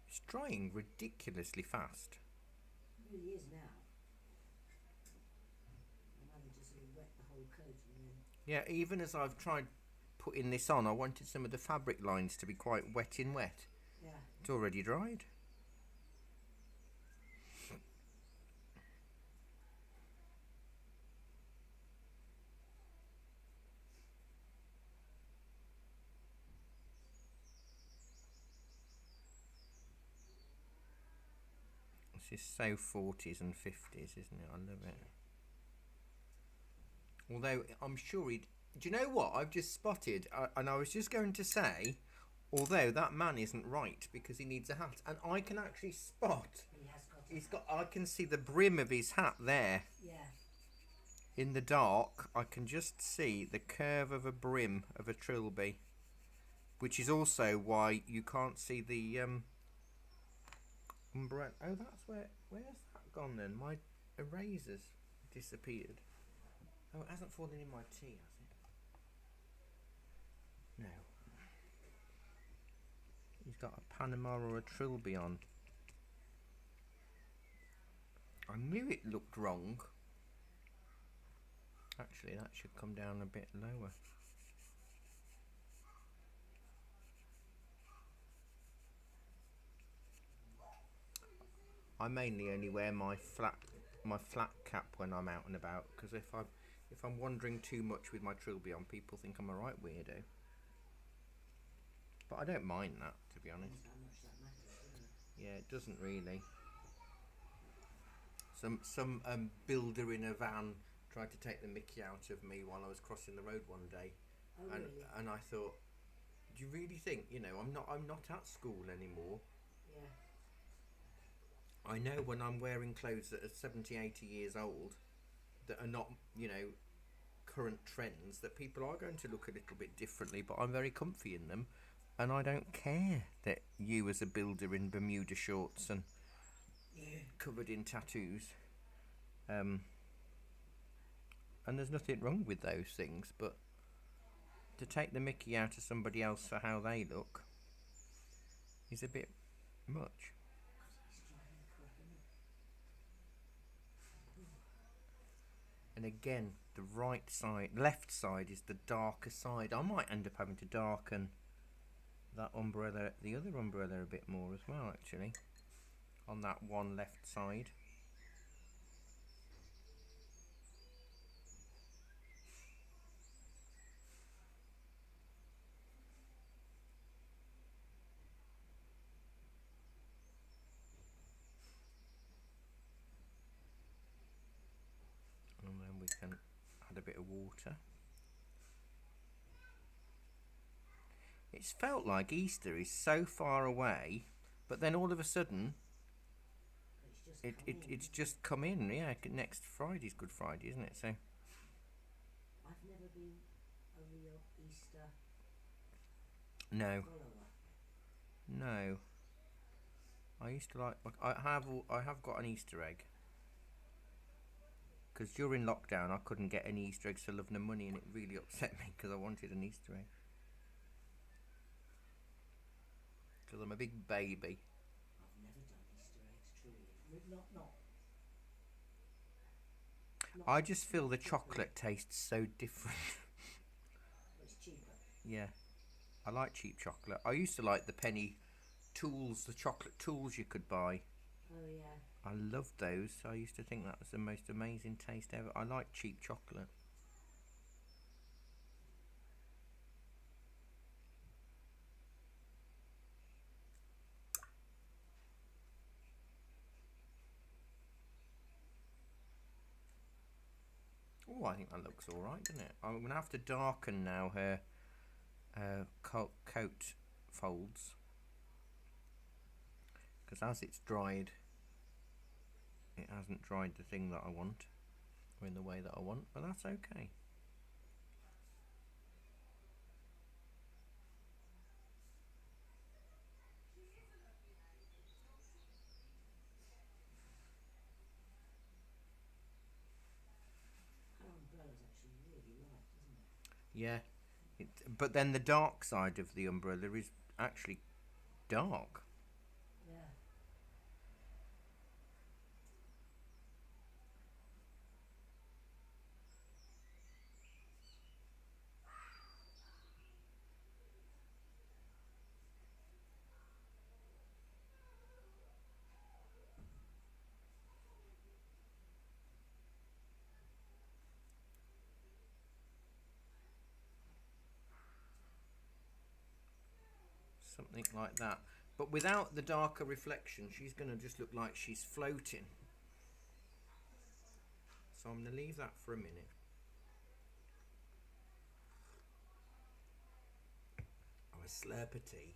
Speaker 1: It's drying ridiculously fast.
Speaker 2: It really is now. I'm having to sort of wet the whole coat and then...
Speaker 1: Yeah, even as I've tried putting this on, I wanted some of the fabric lines to be quite wet in wet.
Speaker 2: Yeah.
Speaker 1: It's already dried. This is so 40s and 50s, isn't it? I love it. Although I'm sure he'd... Do you know what I've just spotted? And I was just going to say, although that man isn't right because he needs a hat, and I can actually spot.
Speaker 2: He has got...
Speaker 1: He's got. I can see the brim of his hat there.
Speaker 2: Yeah.
Speaker 1: In the dark, I can just see the curve of a brim of a trilby, which is also why you can't see the umbrella. Oh, that's where's that gone then? My eraser's disappeared. Oh, it hasn't fallen in my tea, has it? No. He's got a Panama or a trilby on. I knew it looked wrong. Actually, that should come down a bit lower. I mainly only wear my flat cap when I'm out and about, because if I'm wandering too much with my trilby on, people think I'm a right weirdo. But I don't mind that, to be honest.
Speaker 2: How much that matters, doesn't it?
Speaker 1: Yeah, it doesn't really. Some builder in a van tried to take the mickey out of me while I was crossing the road one day,
Speaker 2: Oh,
Speaker 1: and
Speaker 2: really?
Speaker 1: and I thought, do you really think, I'm not at school anymore?
Speaker 2: Yeah.
Speaker 1: I know when I'm wearing clothes that are 70, 80 years old, that are not, current trends that people are going to look a little bit differently, but I'm very comfy in them, and I don't care that you as a builder in Bermuda shorts and covered in tattoos. And there's nothing wrong with those things, but to take the mickey out of somebody else for how they look is a bit much.
Speaker 2: It's driving me crap, isn't it?
Speaker 1: And again, the right side, left side is the darker side. I might end up having to darken that umbrella, the other umbrella, a bit more as well, actually, on that one left side. And then we can add a bit of water. It's felt like Easter is so far away, but then all of a sudden it's just come in. Yeah, next Friday's Good Friday, isn't it? So
Speaker 2: I've never been a real Easter
Speaker 1: no,
Speaker 2: follower.
Speaker 1: no. I used to like I have got an Easter egg, because during lockdown I couldn't get any Easter eggs for love nor money, and it really upset me because I wanted an Easter egg. Because I'm a big baby.
Speaker 2: I've never done Easter eggs, truly. Not
Speaker 1: I just feel the chocolate tastes so different.
Speaker 2: It's cheaper.
Speaker 1: Yeah, I like cheap chocolate. I used to like the penny tools, the chocolate tools you could buy.
Speaker 2: Oh yeah.
Speaker 1: I loved those. I used to think that was the most amazing taste ever. I like cheap chocolate. Oh, I think that looks alright, doesn't it? I'm going to have to darken now her coat folds, because as it's dried, it hasn't dried the thing that I want, or in the way that I want, but that's okay.
Speaker 2: Her umbrella's actually really light, isn't it?
Speaker 1: Yeah, but then the dark side of the umbrella is actually dark.
Speaker 2: Yeah.
Speaker 1: Something like that. But without the darker reflection, she's going to just look like she's floating. So I'm going to leave that for a minute. Have a slurp of tea.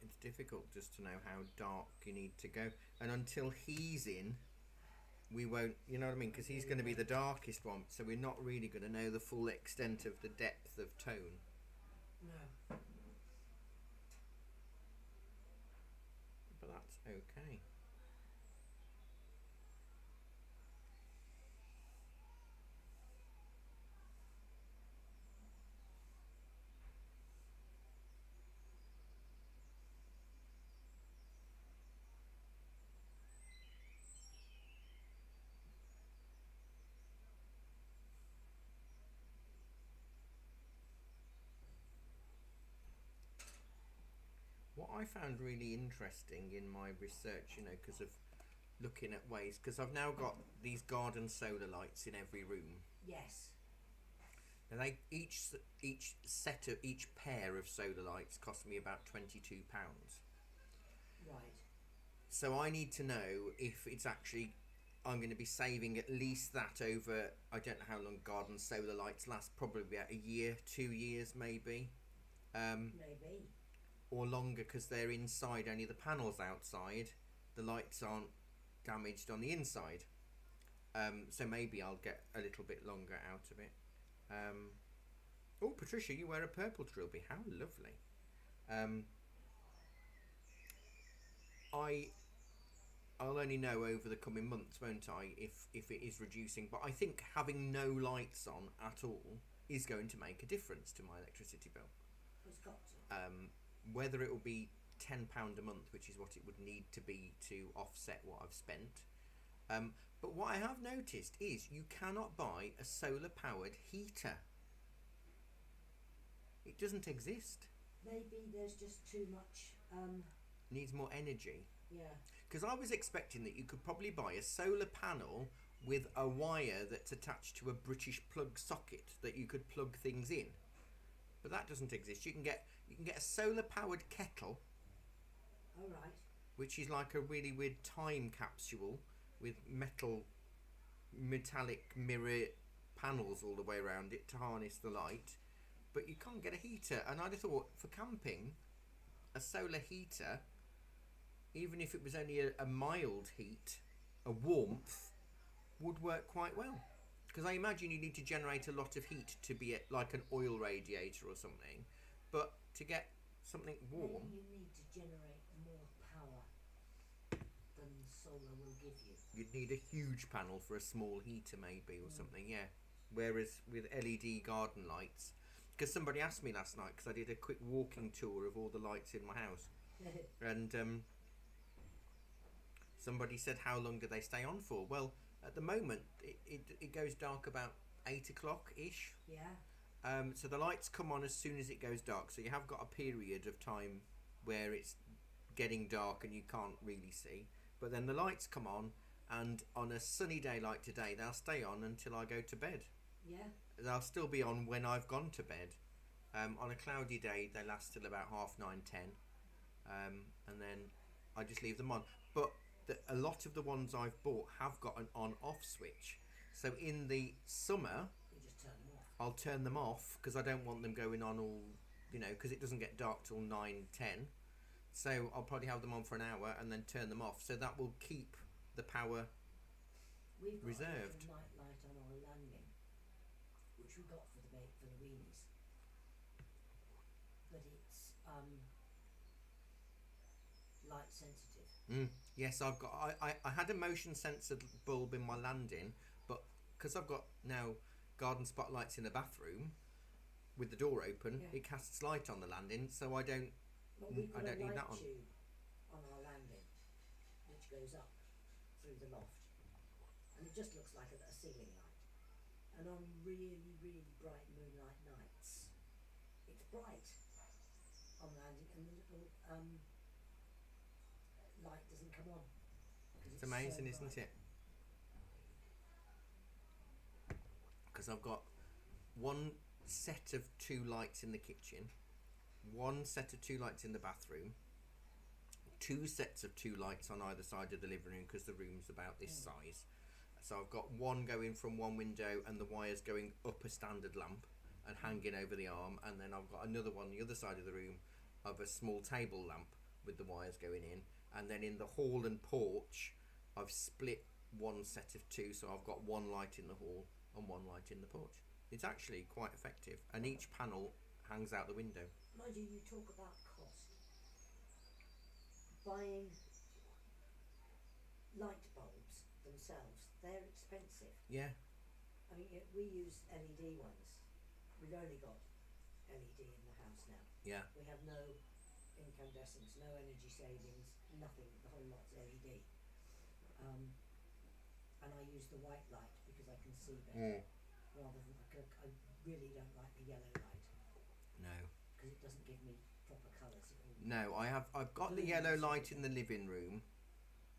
Speaker 1: It's difficult just to know how dark you need to go, and until he's in, we won't, you know what I mean, because he's going to be the darkest one, so we're not really going to know the full extent of the depth of tone.
Speaker 2: No.
Speaker 1: But that's okay. I found really interesting in my research, you know, because of looking at ways, because I've now got these garden solar lights in every room.
Speaker 2: Yes.
Speaker 1: And they each pair of solar lights cost me about £22.
Speaker 2: Right.
Speaker 1: So I need to know if it's actually I'm going to be saving at least that over. I don't know how long garden solar lights last. Probably about a year, 2 years, maybe.
Speaker 2: Maybe.
Speaker 1: Or longer because they're inside. Only the panels outside. The lights aren't damaged on the inside. So maybe I'll get a little bit longer out of it. Oh, Patricia, you wear a purple trilby. How lovely. I'll only know over the coming months, won't I, if it is reducing. But I think having no lights on at all is going to make a difference to my electricity bill.
Speaker 2: It's got to.
Speaker 1: Whether it will be £10 a month, which is what it would need to be to offset what I've spent. But what I have noticed is you cannot buy a solar-powered heater. It doesn't exist.
Speaker 2: Maybe there's just too much.
Speaker 1: Needs more energy.
Speaker 2: Yeah.
Speaker 1: Because I was expecting that you could probably buy a solar panel with a wire that's attached to a British plug socket that you could plug things in. But that doesn't exist. You can get a solar powered kettle.
Speaker 2: All right.
Speaker 1: Which is like a really weird time capsule with metallic mirror panels all the way around it to harness the light. But you can't get a heater. And I'd have thought for camping, a solar heater, even if it was only a mild heat, a warmth, would work quite well. Because I imagine you need to generate a lot of heat to be like an oil radiator or something. But to get something warm...
Speaker 2: Maybe you need to generate more power than solar will give you.
Speaker 1: You'd need a huge panel for a small heater maybe or something, yeah. Whereas with LED garden lights... Because somebody asked me last night, because I did a quick walking tour of all the lights in my house. And somebody said, how long do they stay on for? Well, at the moment, it goes dark about 8 o'clock-ish.
Speaker 2: Yeah.
Speaker 1: So the lights come on as soon as it goes dark. So you have got a period of time where it's getting dark and you can't really see. But then the lights come on, and on a sunny day like today, they'll stay on until I go to bed.
Speaker 2: Yeah.
Speaker 1: They'll still be on when I've gone to bed. On a cloudy day, they last till about 9:30, 10. And then I just leave them on. But a lot of the ones I've bought have got an on-off switch. So in the summer,
Speaker 2: You just turn them off.
Speaker 1: I'll turn them off because I don't want them going on all, you know, because it doesn't get dark till 9:10. So I'll probably have them on for an hour and then turn them off. So that will keep the power
Speaker 2: We've got
Speaker 1: reserved.
Speaker 2: a night light on our landing, which we got for the weenies. But it's light sensitive.
Speaker 1: Yes, I've got. I had a motion sensor bulb in my landing, but because I've got now garden spotlights in the bathroom with the door open,
Speaker 2: Yeah.
Speaker 1: it casts light on the landing, so I don't.
Speaker 2: But we
Speaker 1: I
Speaker 2: put
Speaker 1: don't
Speaker 2: a
Speaker 1: need
Speaker 2: light
Speaker 1: that on.
Speaker 2: tube on our landing, which goes up through the loft, and it just looks like a ceiling light. And on really, really bright moonlight nights, it's bright on the landing, and the little light doesn't come on.
Speaker 1: It's amazing, isn't it? Because I've got one set of 2 lights in the kitchen, one set of 2 lights in the bathroom, 2 sets of 2 lights on either side of the living room because the room's about this size. So I've got one going from one window and the wires going up a standard lamp and hanging over the arm, and then I've got another one on the other side of the room of a small table lamp with the wires going in, and then in the hall and porch I've split one set of 2, so I've got one light in the hall and one light in the porch. It's actually quite effective, and each panel hangs out the window.
Speaker 2: Mind you, you talk about cost. Buying light bulbs themselves, they're expensive.
Speaker 1: Yeah.
Speaker 2: I mean, we use LED ones. We've only got LED in the house now.
Speaker 1: Yeah.
Speaker 2: We have no incandescence, no energy savings, nothing. The whole lot's LED. And I use the white light because I can see better, rather than I really don't like the yellow light
Speaker 1: No.
Speaker 2: because it doesn't give me proper colours.
Speaker 1: No, I've got the
Speaker 2: Blue
Speaker 1: yellow
Speaker 2: is
Speaker 1: light in
Speaker 2: everything.
Speaker 1: the living room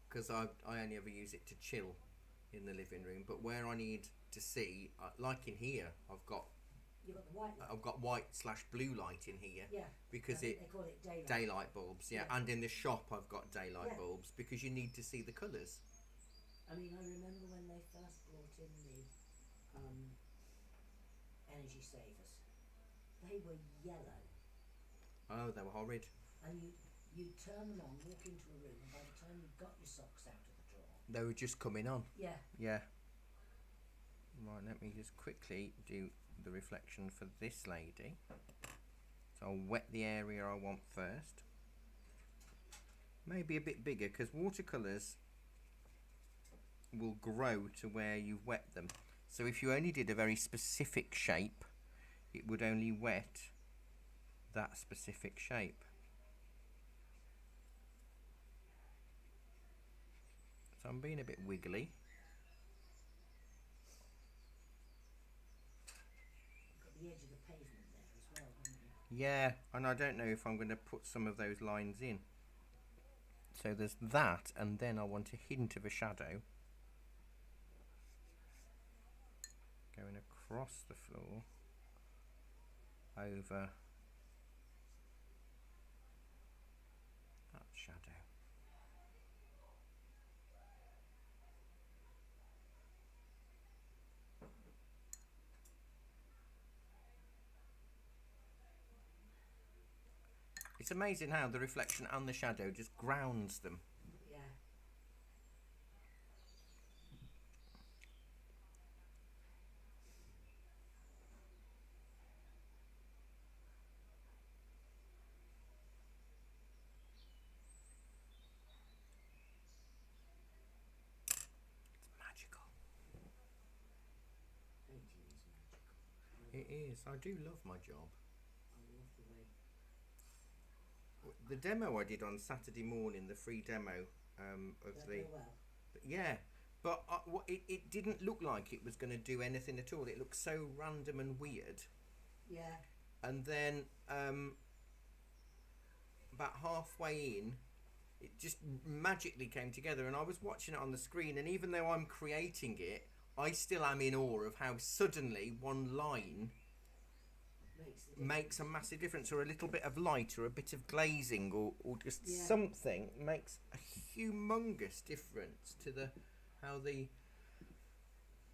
Speaker 1: because I only ever use it to chill in the living room. But where I need to see, like in here,
Speaker 2: You've got the white light.
Speaker 1: I've got white/blue light in here
Speaker 2: Yeah.
Speaker 1: because
Speaker 2: I think they call it daylight.
Speaker 1: daylight bulbs. Yeah,
Speaker 2: Yeah.
Speaker 1: and in the shop I've got daylight
Speaker 2: Yeah.
Speaker 1: bulbs because you need to see the colours.
Speaker 2: I mean, I remember when they first brought in the energy savers. They were yellow,
Speaker 1: Oh, they were horrid.
Speaker 2: and you turn them on, walk into a room, and by the time you got your socks out of the drawer,
Speaker 1: They were just coming on.
Speaker 2: yeah,
Speaker 1: Yeah. Right, let me just quickly do the reflection for this lady. So I'll wet the area I want first. Maybe a bit bigger because watercolours will grow to where you've wet them. So if you only did a very specific shape, it would only wet that specific shape. So I'm being a bit wiggly.
Speaker 2: you've got the edge of the pavement there as well, haven't you?
Speaker 1: Yeah, and I don't know if I'm going to put some of those lines in. So there's that, and then I want a hint of a shadow going across the floor over that shadow. It's amazing how the reflection and the shadow just grounds them.
Speaker 2: Yeah.
Speaker 1: It's magical.
Speaker 2: Painting is magical.
Speaker 1: It is. I do love my job.
Speaker 2: I love the way.
Speaker 1: The demo I did on Saturday morning, the free demo of
Speaker 2: That
Speaker 1: the
Speaker 2: go well.
Speaker 1: yeah, but it didn't look like it was going to do anything at all. It looked so random and weird.
Speaker 2: Yeah.
Speaker 1: And then about halfway in, it just magically came together, and I was watching it on the screen, and even though I'm creating it, I still am in awe of how suddenly one line makes a massive difference, or a little bit of light, or a bit of glazing, or just
Speaker 2: Yeah.
Speaker 1: something makes a humongous difference to the how the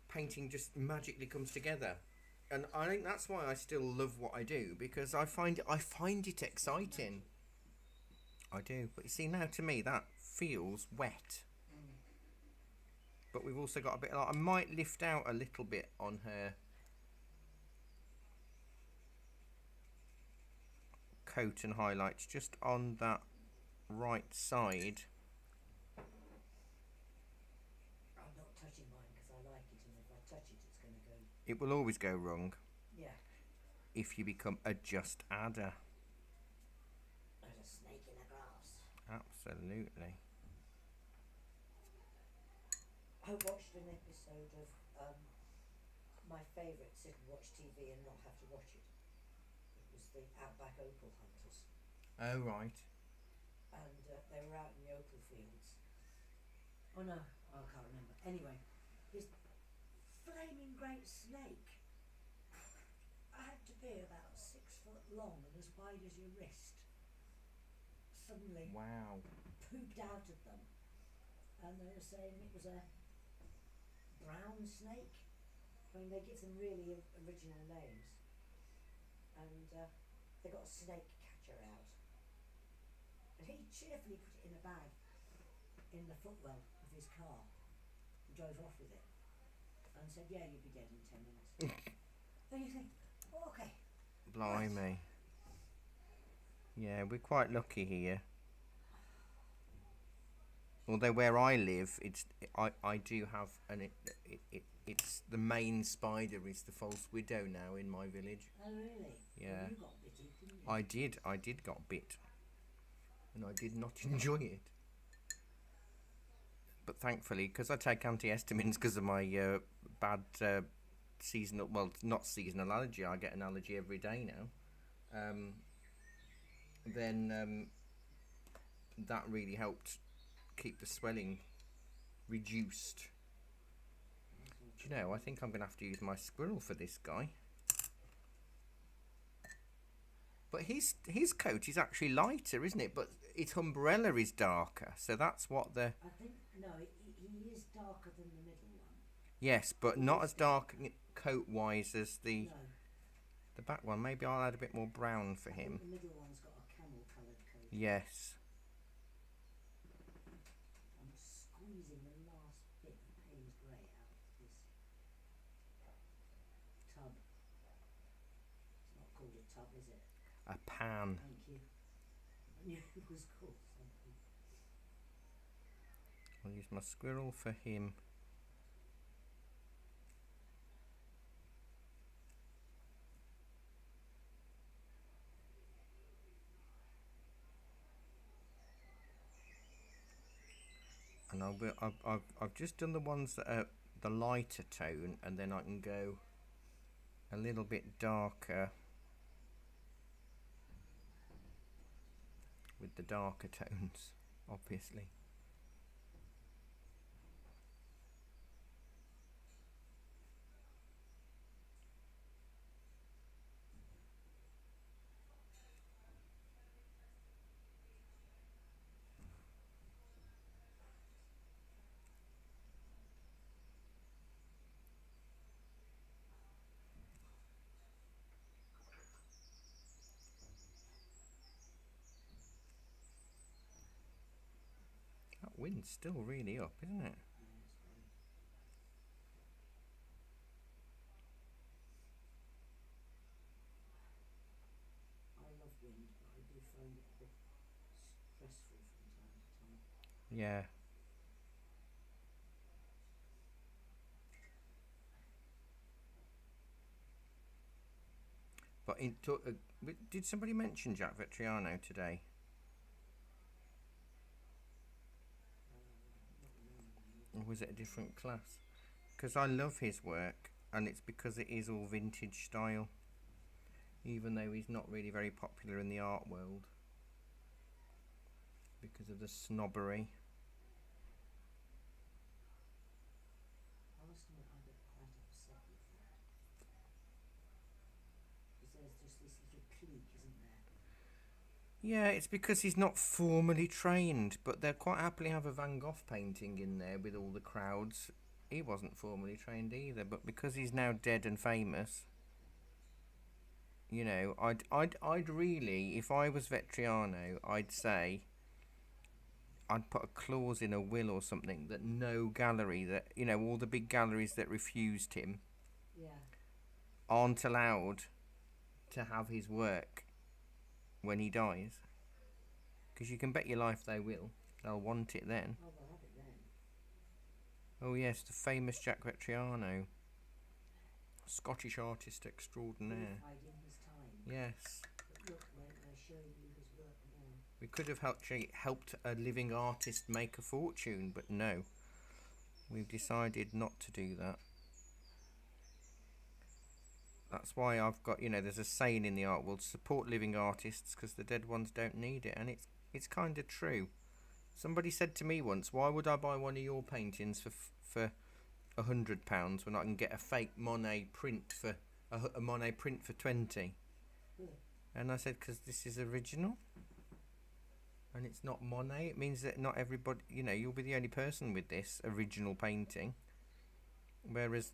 Speaker 1: painting just magically comes together. And I think that's why I still love what I do, because I find it exciting. I do, but you see, now to me that feels wet. But we've also got a bit. I might lift out a little bit on her coat and highlights, just on that right side.
Speaker 2: I'm not touching mine because I like it, and if I touch it, it's going to go.
Speaker 1: It will always go wrong
Speaker 2: Yeah.
Speaker 1: if you become a just adder.
Speaker 2: There's a snake in the grass.
Speaker 1: Absolutely.
Speaker 2: I watched an episode of my favourite, sit and watch TV and not have to watch it. It was the Outback Opal Hunters,
Speaker 1: Oh right.
Speaker 2: and they were out in the opal fields. Oh no, I can't remember. Anyway, this flaming great snake. I had to be about 6 foot long and as wide as your wrist. Suddenly
Speaker 1: Wow.
Speaker 2: pooped out at them, and they were saying it was a brown snake. I mean, they give them really original names, and they got a snake catcher out, and he cheerfully put it in a bag in the footwell of his car and drove off with it, and said, "Yeah, you'll be dead in 10 minutes." Then you think, oh, okay.
Speaker 1: Blimey. Yeah, we're quite lucky here. Although where I live, I do have it's the main spider is the false widow now in my village.
Speaker 2: Oh really?
Speaker 1: Yeah.
Speaker 2: Well, you got bitten, didn't you?
Speaker 1: I did got bit, and I did not enjoy it. But thankfully, because I take antihistamines because of my bad seasonal, well, not seasonal allergy. I get an allergy every day now. then that really helped keep the swelling reduced. Do you know, I think I'm going to have to use my squirrel for this guy. But his coat is actually lighter, isn't it? But its umbrella is darker, so that's what the...
Speaker 2: I think, no, he is darker than the middle one.
Speaker 1: Yes, but not as dark coat-wise as the
Speaker 2: No.
Speaker 1: back one. Maybe I'll add a bit more brown for
Speaker 2: I
Speaker 1: him.
Speaker 2: think the middle one's got a camel-coloured coat.
Speaker 1: Yes.
Speaker 2: I'm squeezing the last bit of Payne's grey out of this tub. It's not called a tub, is it?
Speaker 1: A pan.
Speaker 2: Thank you. I knew it was called something.
Speaker 1: I'll use my squirrel for him. And I've just done the ones that are the lighter tone, and then I can go a little bit darker with the darker tones, obviously. That wind's still really up, isn't it?
Speaker 2: Yeah, it's fine. I love wind, but I do find it a bit stressful from time to time.
Speaker 1: Yeah. But did somebody mention Jack Vetriano today? Or was it a different class? Because I love his work, and it's because it is all vintage style, even though he's not really very popular in the art world because of the snobbery.
Speaker 2: I must admit I get quite upset with that. Because there's just this little clique, isn't there?
Speaker 1: Yeah, it's because he's not formally trained, but they'll quite happily have a Van Gogh painting in there with all the crowds. He wasn't formally trained either, but because he's now dead and famous, you know, I'd really, if I was Vetriano, I'd say, I'd put a clause in a will or something that no gallery, that, you know, all the big galleries that refused him
Speaker 2: Yeah.
Speaker 1: aren't allowed to have his work when he dies. Because you can bet your life they will. They'll want it then.
Speaker 2: Oh, they'll have it then.
Speaker 1: Oh yes, the famous Jack Vetriano, Scottish artist extraordinaire.
Speaker 2: Glorified in his time.
Speaker 1: Yes,
Speaker 2: But look, we're showing you his work now.
Speaker 1: we could have helped a living artist make a fortune, but no, we've decided not to do that. That's why I've got, you know, there's a saying in the art world: support living artists because the dead ones don't need it, and it's kind of true. Somebody said to me once, "Why would I buy one of your paintings for £100 when I can get a fake Monet print for a Monet print for 20?"
Speaker 2: Yeah.
Speaker 1: And I said, "Because this is original, and it's not Monet. It means that not everybody, you know, you'll be the only person with this original painting, whereas,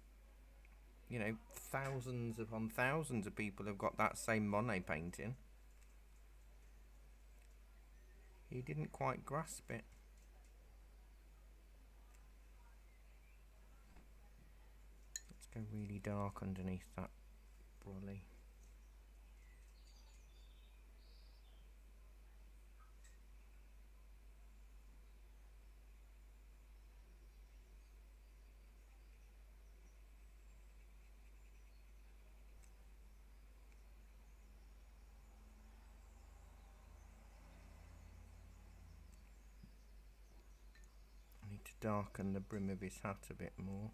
Speaker 1: you know, thousands upon thousands of people have got that same Monet painting." He didn't quite grasp it. Let's go really dark underneath that brolly. I need to darken the brim of his hat a bit more.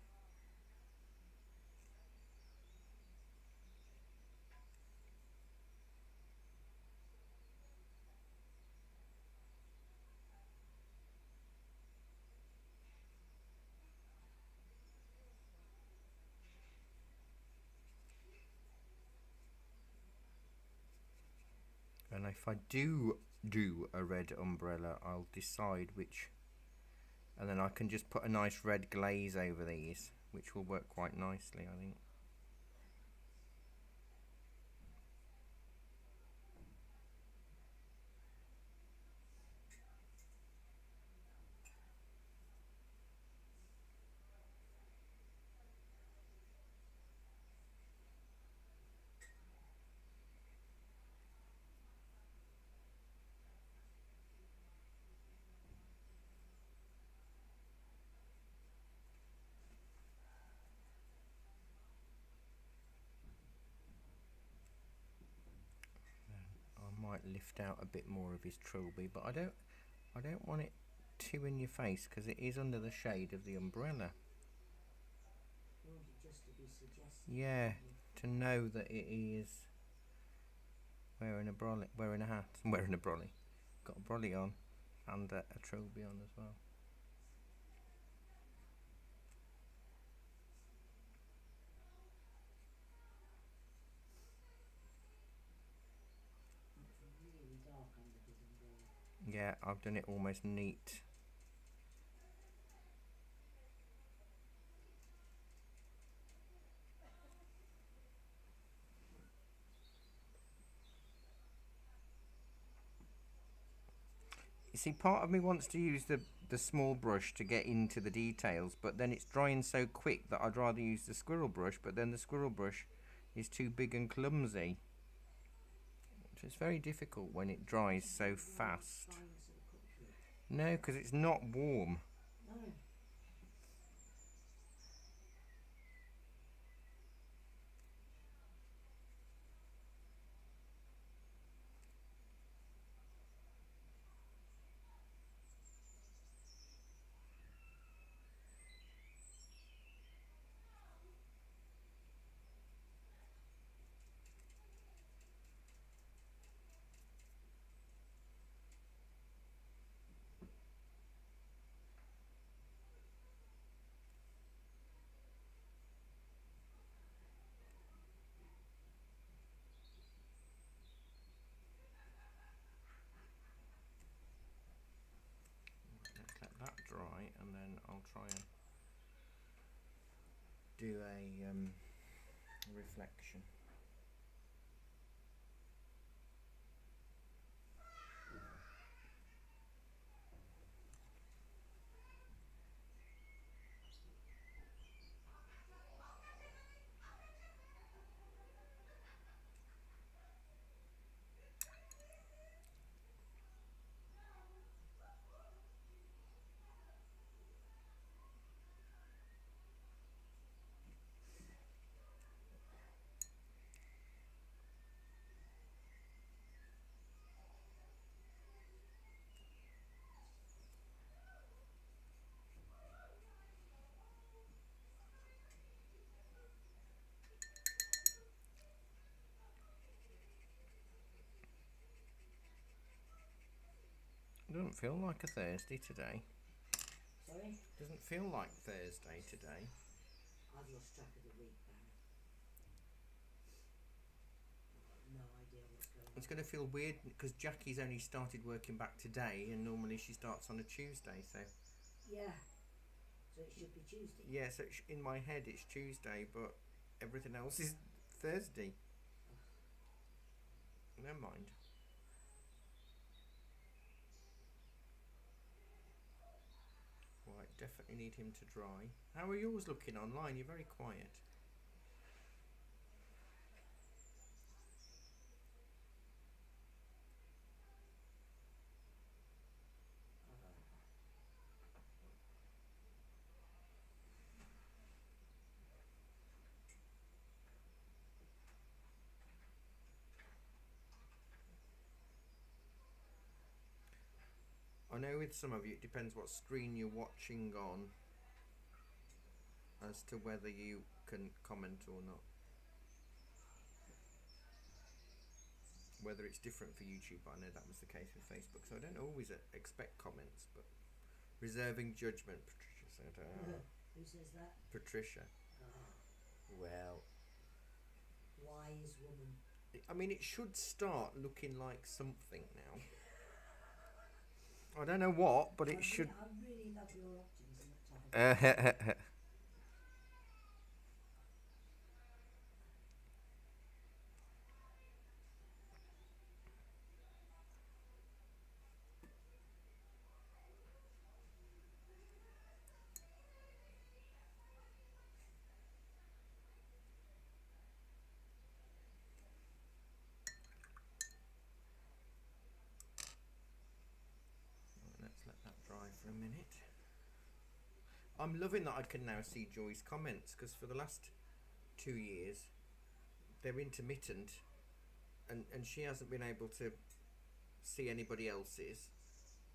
Speaker 1: And if I do a red umbrella, I'll decide which, and then I can just put a nice red glaze over these, which will work quite nicely, I think. I might lift out a bit more of his trilby, but I don't want it too in your face because it is under the shade of the umbrella.
Speaker 2: You want it just to be suggestive.
Speaker 1: Yeah,
Speaker 2: don't you?
Speaker 1: to know that it is wearing a brolly, wearing a hat, wearing a brolly, got a brolly on, and a trilby on as well.
Speaker 2: It's really dark under his umbrella.
Speaker 1: Yeah, I've done it almost neat. You see, part of me wants to use the small brush to get into the details, but then it's drying so quick that I'd rather use the squirrel brush, but then the squirrel brush is too big and clumsy. So it's very difficult when it dries so fast.
Speaker 2: Frying some cooked with.
Speaker 1: No, because it's not warm.
Speaker 2: No.
Speaker 1: Let's let that dry, and then I'll try and do a reflection. It doesn't feel like a Thursday today.
Speaker 2: Sorry?
Speaker 1: Doesn't feel like Thursday today.
Speaker 2: I've lost track of the week, Barry. I've got no idea what's going on.
Speaker 1: It's going to feel weird because Jackie's only started working back today, and normally she starts on a Tuesday. So
Speaker 2: Yeah. So it should be Tuesday.
Speaker 1: yeah, so in my head it's Tuesday, but everything else is Thursday. Never mind. Right, definitely need him to dry. How are yours looking online? You're very quiet. I know with some of you it depends what screen you're watching on as to whether you can comment or not. Whether it's different for YouTube, I know that was the case with Facebook, so I don't always expect comments, but reserving judgment, Patricia said.
Speaker 2: Who says that?
Speaker 1: Patricia.
Speaker 2: Oh,
Speaker 1: Well,
Speaker 2: wise woman.
Speaker 1: I mean, it should start looking like something now. I don't know what, but it should.
Speaker 2: I really love your optimism at times.
Speaker 1: Let's let that dry for a minute. I'm loving that I can now see Joy's comments, because for the last 2 years they're intermittent, and she hasn't been able to see anybody else's,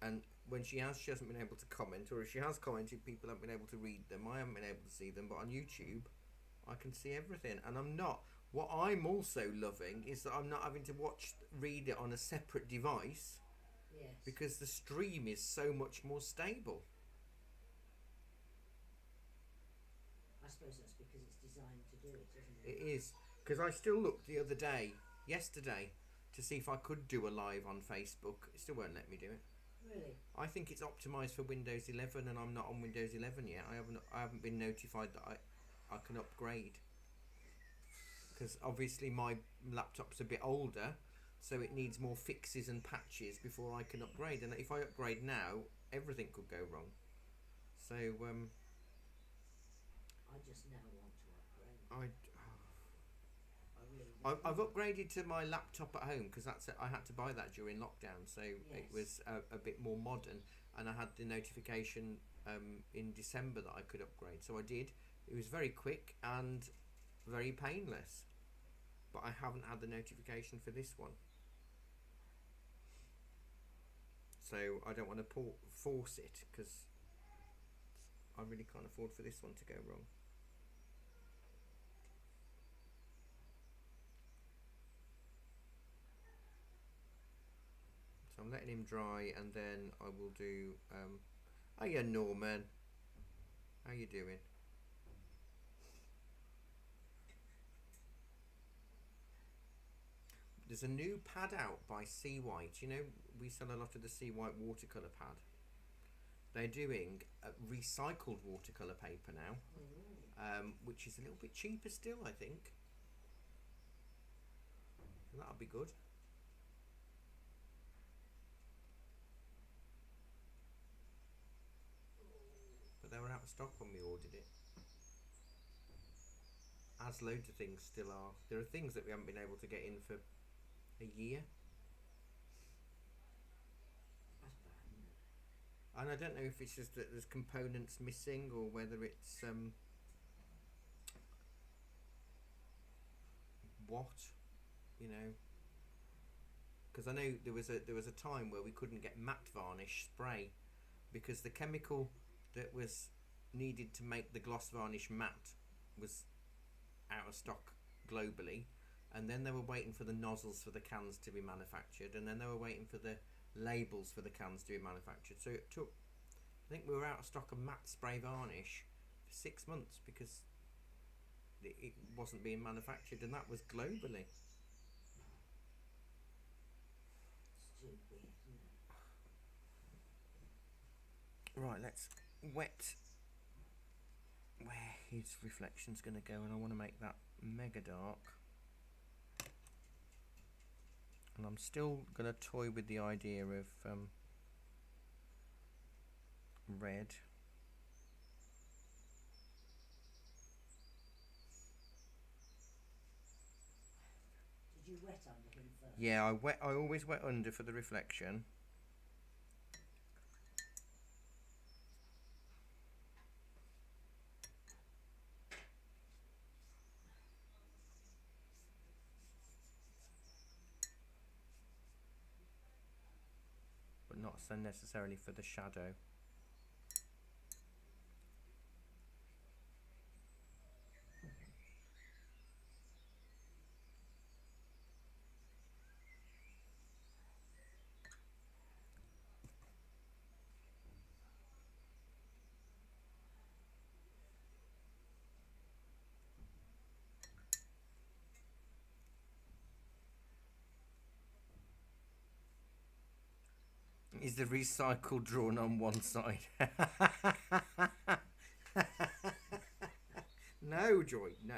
Speaker 1: and when she hasn't been able to comment, or if she has commented, people haven't been able to read them. I haven't been able to see them, but on YouTube I can see everything. And what I'm also loving is that I'm not having to read it on a separate device,
Speaker 2: Yes.
Speaker 1: because the stream is so much more stable.
Speaker 2: I suppose that's because it's designed to do it, isn't it?
Speaker 1: It is, because I still looked yesterday, to see if I could do a live on Facebook. It still won't let me do it.
Speaker 2: Really?
Speaker 1: I think it's optimised for Windows 11, and I'm not on Windows 11 yet. I haven't been notified that I can upgrade, because obviously my laptop's a bit older, so it needs more fixes and patches before I can upgrade. And if I upgrade now, everything could go wrong. So
Speaker 2: I just now want to upgrade. I really do.
Speaker 1: I've upgraded to my laptop at home, because I had to buy that during lockdown, so it
Speaker 2: Yes.
Speaker 1: was a bit more modern, and I had the notification in December that I could upgrade, so I did. It was very quick and very painless, but I haven't had the notification for this one, so I don't want to force it, because I really can't afford for this one to go wrong. So I'm letting him dry, and then I will do. Hiya, Norman. How you doing? There's a new pad out by Sea White. You know, we sell a lot of the Sea White watercolour pad. They're doing recycled watercolour paper now, which is a little bit cheaper still, I think. So that'll be good. But they were out of stock when we ordered it. As loads of things still are. There are things that we haven't been able to get in for a year.
Speaker 2: That's bad, isn't it?
Speaker 1: And I don't know if it's just that there's components missing, or whether it's because I know there was a time where we couldn't get matte varnish spray, because the chemical that was needed to make the gloss varnish matte was out of stock globally, and then they were waiting for the nozzles for the cans to be manufactured, and then they were waiting for the labels for the cans to be manufactured. So it took, I think we were out of stock of matte spray varnish for 6 months, because it wasn't being manufactured, and that was globally.
Speaker 2: It's too weird, isn't it?
Speaker 1: Right, let's wet where his reflection's going to go, and I want to make that mega dark. And I'm still going to toy with the idea of red.
Speaker 2: Did you wet under him first?
Speaker 1: Yeah, I always wet under for the reflection. But not so necessarily for the shadow. Is the recycle drawn on one side? No, Joy, no.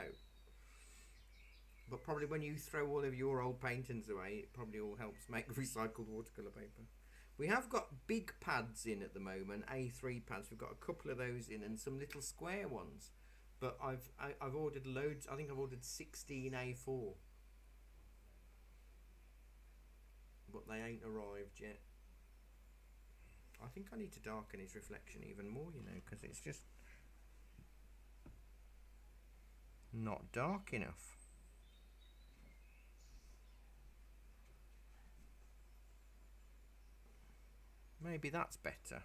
Speaker 1: But probably when you throw all of your old paintings away, it probably all helps make recycled watercolour paper. We have got big pads in at the moment, A3 pads. We've got a couple of those in and some little square ones. But I've ordered loads. I think I've ordered 16 A4. But they ain't arrived yet. I think I need to darken his reflection even more, you know, because it's just not dark enough. Maybe that's better.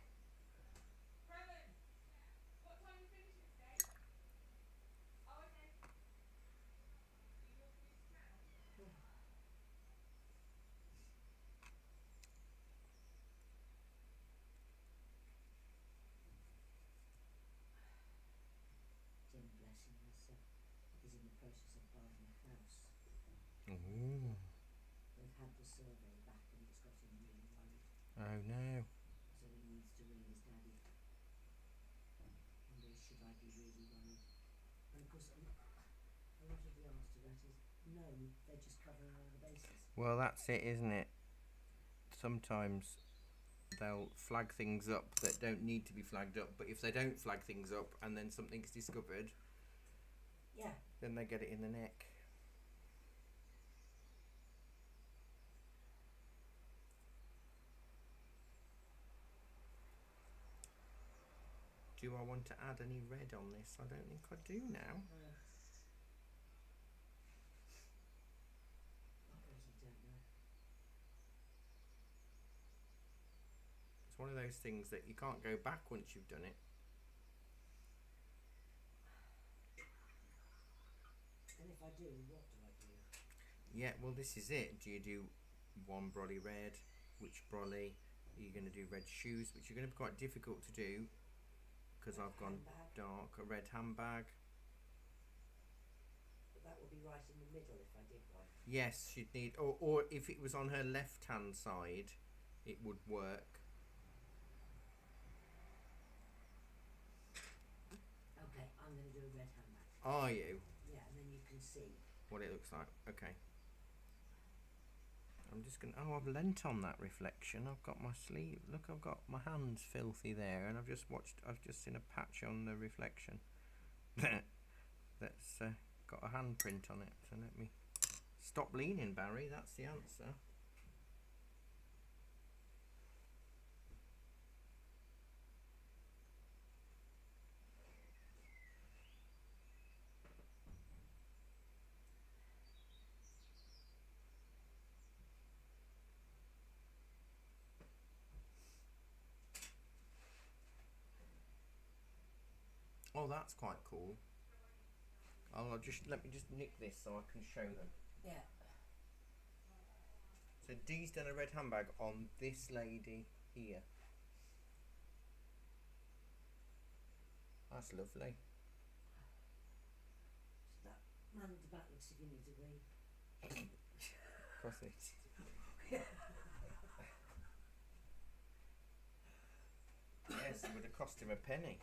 Speaker 2: Tim, bless him, is in the process of buying a house.
Speaker 1: Ooh.
Speaker 2: They've had the survey back and it's got him really worried.
Speaker 1: Oh no.
Speaker 2: So he needs to ring his daddy. Wonders, should I be really worried? And of course, a lot of the answer to that is no, they're just covering all the bases.
Speaker 1: Well, that's it, isn't it? Sometimes they'll flag things up that don't need to be flagged up, but if they don't flag things up and then something's discovered,
Speaker 2: Yeah.
Speaker 1: then they get it in the neck. Do I want to add any red on this? I don't think I do now.
Speaker 2: I really don't know.
Speaker 1: It's one of those things that you can't go back once you've done it.
Speaker 2: And if I do, what do I do?
Speaker 1: Yeah, well, this is it. Do you do one brolly red? Which brolly? Are you going to do red shoes, which are going to be quite difficult to do because I've gone
Speaker 2: Handbag.
Speaker 1: dark. A red handbag.
Speaker 2: But that would be right in the middle if I did one.
Speaker 1: Yes, she'd need, or if it was on her left-hand side, it would work.
Speaker 2: Okay, I'm going to do a red handbag.
Speaker 1: Are you?
Speaker 2: Yeah, and then you can see.
Speaker 1: What it looks like. Okay. I'm just gonna. Oh, I've lent on that reflection. I've got my sleeve. Look, I've got my hands filthy there, and I've just seen a patch on the reflection that's got a handprint on it. So let me stop leaning, Barry. That's the answer. Oh, that's quite cool. I'll just let me just nick this so I can show them.
Speaker 2: Yeah.
Speaker 1: So Dee's done a red handbag on this lady here. That's lovely.
Speaker 2: So that man at the back looks if you need to wee.
Speaker 1: Cross it. Yes, it would have cost him a penny.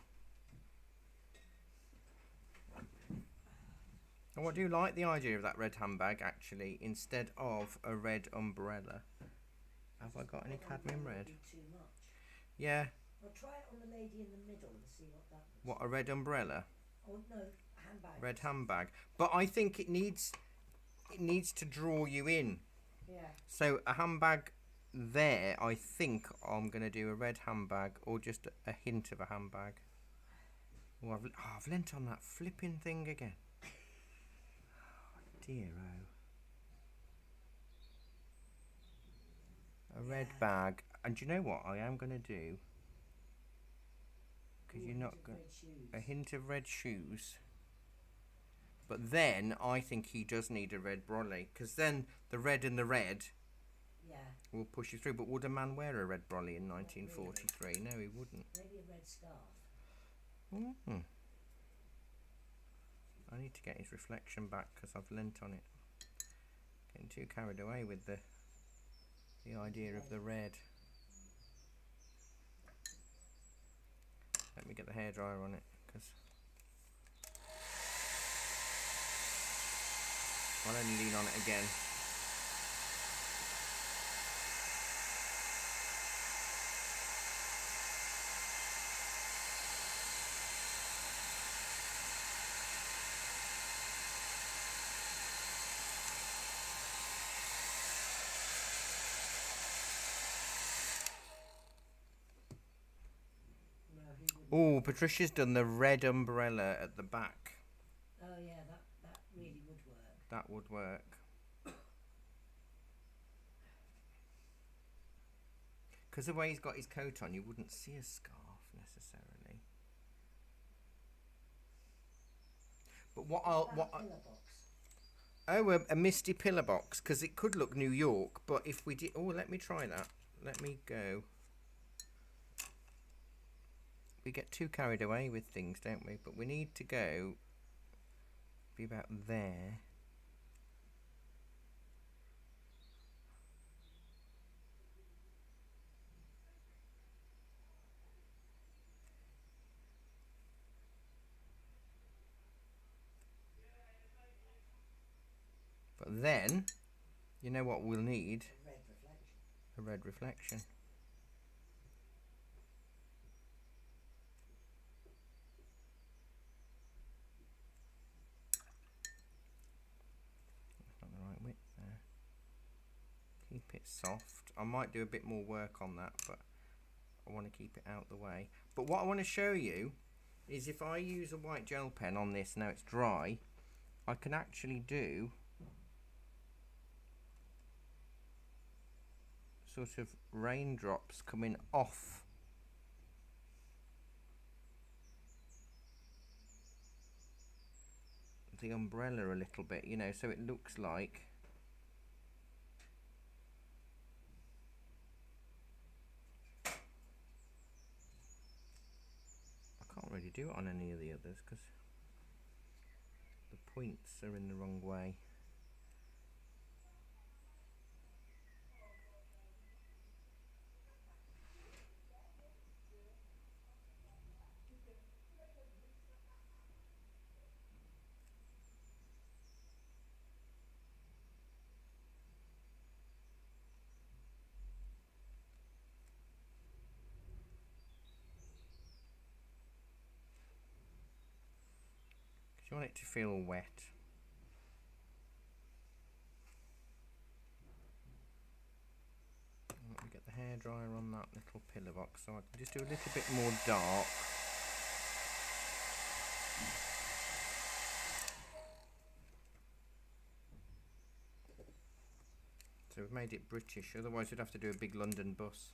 Speaker 1: Oh, I do like the idea of that red handbag actually, instead of a red umbrella. Have I got any cadmium red?
Speaker 2: Too much.
Speaker 1: Yeah.
Speaker 2: Well, try it on the lady in the middle and see what that looks
Speaker 1: What, a red umbrella?
Speaker 2: like. Oh no, handbag.
Speaker 1: Red handbag. But I think it needs to draw you in.
Speaker 2: Yeah.
Speaker 1: So a handbag there, I think I'm going to do a red handbag or just a hint of a handbag. Oh, I've lent on that flipping thing again. Dear oh. A red bag. And do you know what I am going to do? Because you're not going a hint of red shoes. But then I think he does need a red brolly, because then the red and the red will push you through. But would a man wear a red brolly in 1943? Really. No, he wouldn't.
Speaker 2: Maybe a red scarf.
Speaker 1: I need to get his reflection back because I've lent on it. Getting too carried away with the idea of the red. Let me get the hairdryer on it, because I'll only lean on it again.
Speaker 2: No, he wouldn't.
Speaker 1: Oh, Patricia's done the red umbrella at the back.
Speaker 2: Oh yeah, that really would work.
Speaker 1: That would work. Because the way he's got his coat on, you wouldn't see a scarf necessarily. But what I'll
Speaker 2: Pillar box.
Speaker 1: oh, a misty pillar box, because it could look New York. But if we did, oh, let me try that. Let me go. We get too carried away with things, don't we? But we need to go. Be about there. But then, you know what we'll need?
Speaker 2: A red reflection.
Speaker 1: A red reflection. That's not the right width there. Keep it soft. I might do a bit more work on that, but I want to keep it out the way. But what I want to show you is if I use a white gel pen on this, now it's dry, I can actually do sort of raindrops coming off the umbrella a little bit, you know, so it looks like I can't really do it on any of the others because the points are in the wrong way. You want it to feel wet. Let me get the hairdryer on that little pillar box so I can just do a little bit more dark. So we've made it British, otherwise we'd have to do a big London bus.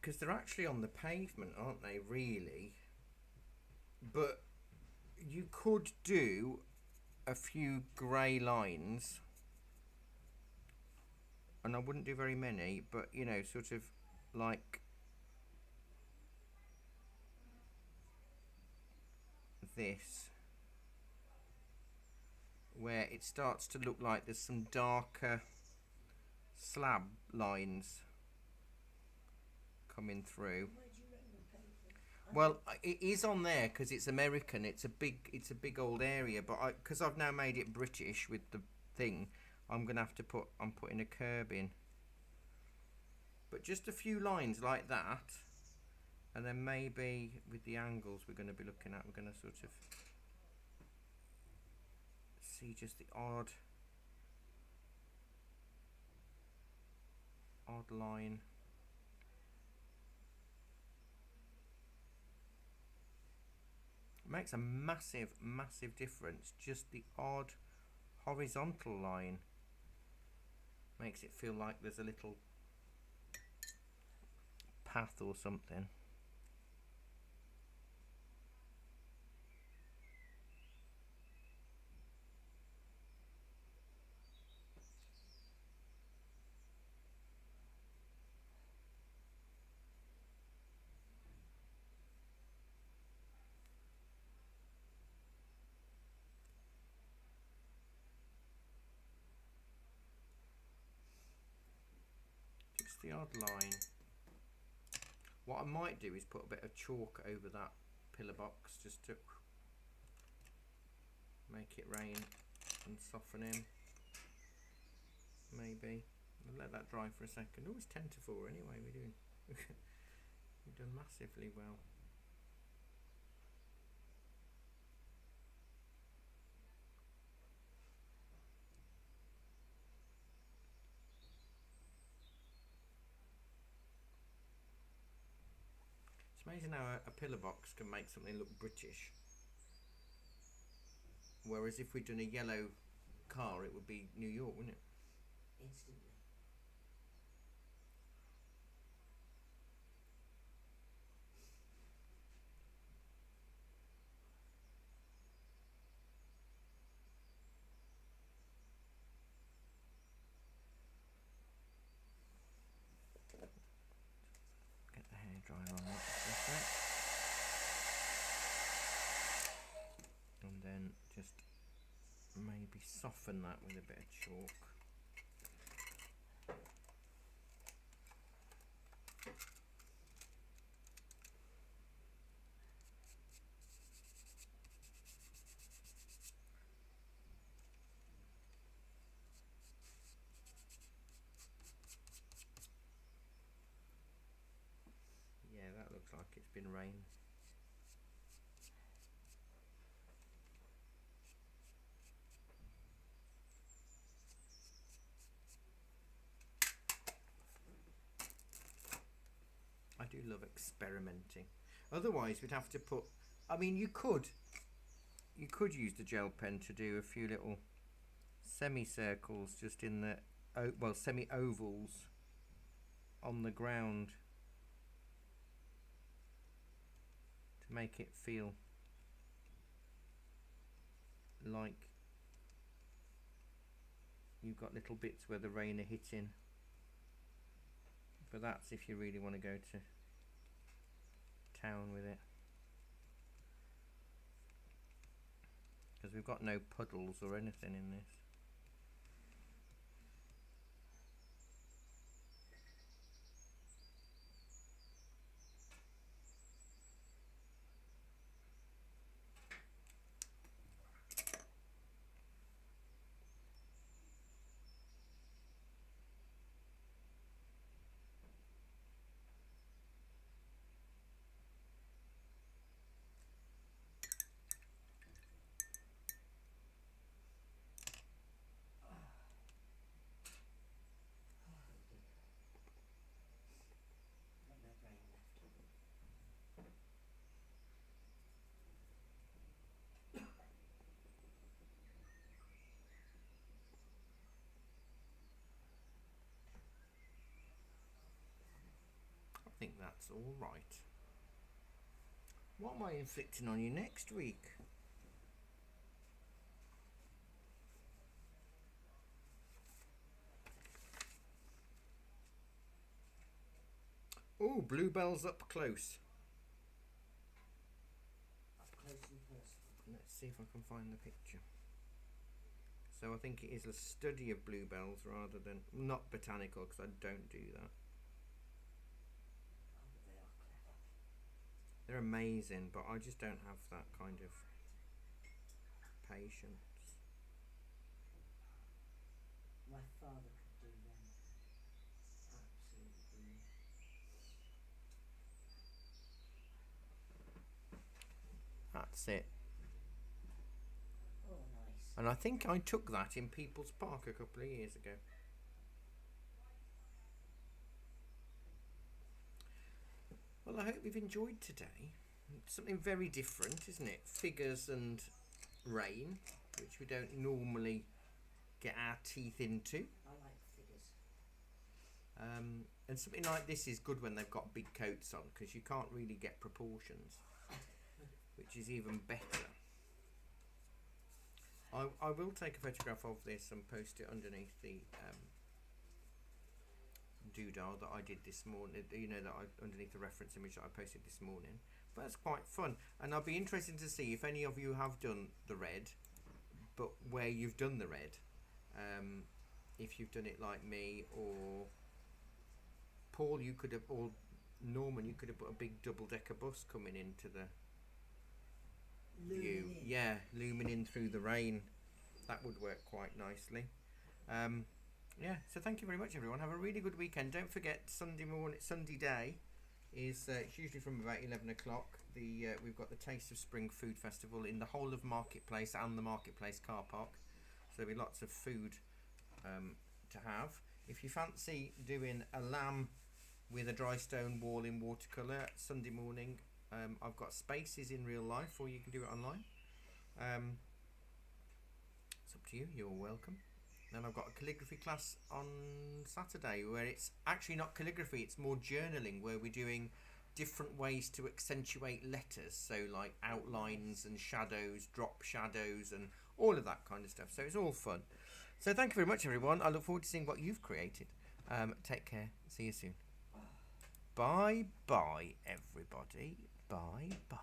Speaker 1: Because they're actually on the pavement, aren't they, really? But you could do a few grey lines, and I wouldn't do very many, but you know, sort of like this, where it starts to look like there's some darker slab lines coming through.
Speaker 2: Where do you reckon the pavement?
Speaker 1: Well, it is on there because it's American. It's a big old area. But because I've now made it British with the thing, I'm gonna have to I'm putting a curb in. But just a few lines like that, and then maybe with the angles we're going to be looking at, we're going to sort of see just the odd line. It makes a massive difference, just the odd horizontal line. Makes it feel like there's a little path or something. Just the odd line. What I might do is put a bit of chalk over that pillar box just to make it rain and soften him. Maybe. I'll let that dry for a second. Oh, it's 10 to 4 anyway. We're doing we've done massively well. It's amazing how a pillar box can make something look British. Whereas if we'd done a yellow car, it would be New York, wouldn't it?
Speaker 2: Instantly.
Speaker 1: Get the hairdryer on that for a sec. And then just maybe soften that with a bit of chalk. Yeah, that looks like it's been rain. I do love experimenting. Otherwise we'd have to put, I mean you could use the gel pen to do a few little semicircles just in the, well, semi-ovals on the ground to make it feel like you've got little bits where the rain are hitting. But that's if you really want to go to town with it, because we've got no puddles or anything in this.
Speaker 2: Got no brain left.
Speaker 1: I think that's all right. What am I inflicting on you next week? Oh, bluebells up close.
Speaker 2: Up close and personal.
Speaker 1: Let's see if I can find the picture. So I think it is a study of bluebells rather than, not botanical, because I don't do that.
Speaker 2: Oh, but they are clever.
Speaker 1: They're amazing, but I just don't have that kind of patience.
Speaker 2: My father could do them. Absolutely brilliant.
Speaker 1: That's it.
Speaker 2: Oh, nice.
Speaker 1: And I think I took that in People's Park a couple of years ago. Well, I hope you've enjoyed today. It's something very different, isn't it? Figures and rain, which we don't normally get our teeth into.
Speaker 2: I like figures.
Speaker 1: And something like this is good when they've got big coats on, because you can't really get proportions, which is even better. I will take a photograph of this and post it underneath the doodle that I did this morning, you know, that I underneath the reference image that I posted this morning. But that's quite fun, and I'll be interested to see if any of you have done the red, but where you've done the red, if you've done it like me, or Paul, you could have, or Norman, you could have put a big double-decker bus coming into the view.
Speaker 2: Looming in.
Speaker 1: Yeah, looming in through the rain. That would work quite nicely. Yeah, so thank you very much, everyone. Have a really good weekend. Don't forget, Sunday day is it's usually from about 11 o'clock. We've got the Taste of Spring Food Festival in the whole of Marketplace and the Marketplace car park. So there'll be lots of food to have. If you fancy doing a lamb with a dry stone wall in watercolour Sunday morning, I've got spaces in real life, or you can do it online. It's up to you. You're welcome. Then I've got a calligraphy class on Saturday, where it's actually not calligraphy, it's more journaling, where we're doing different ways to accentuate letters, so like outlines and shadows, drop shadows, and all of that kind of stuff. So it's all fun. So thank you very much, everyone. I look forward to seeing what you've created. Take care. See you soon. Bye bye, everybody. Bye bye.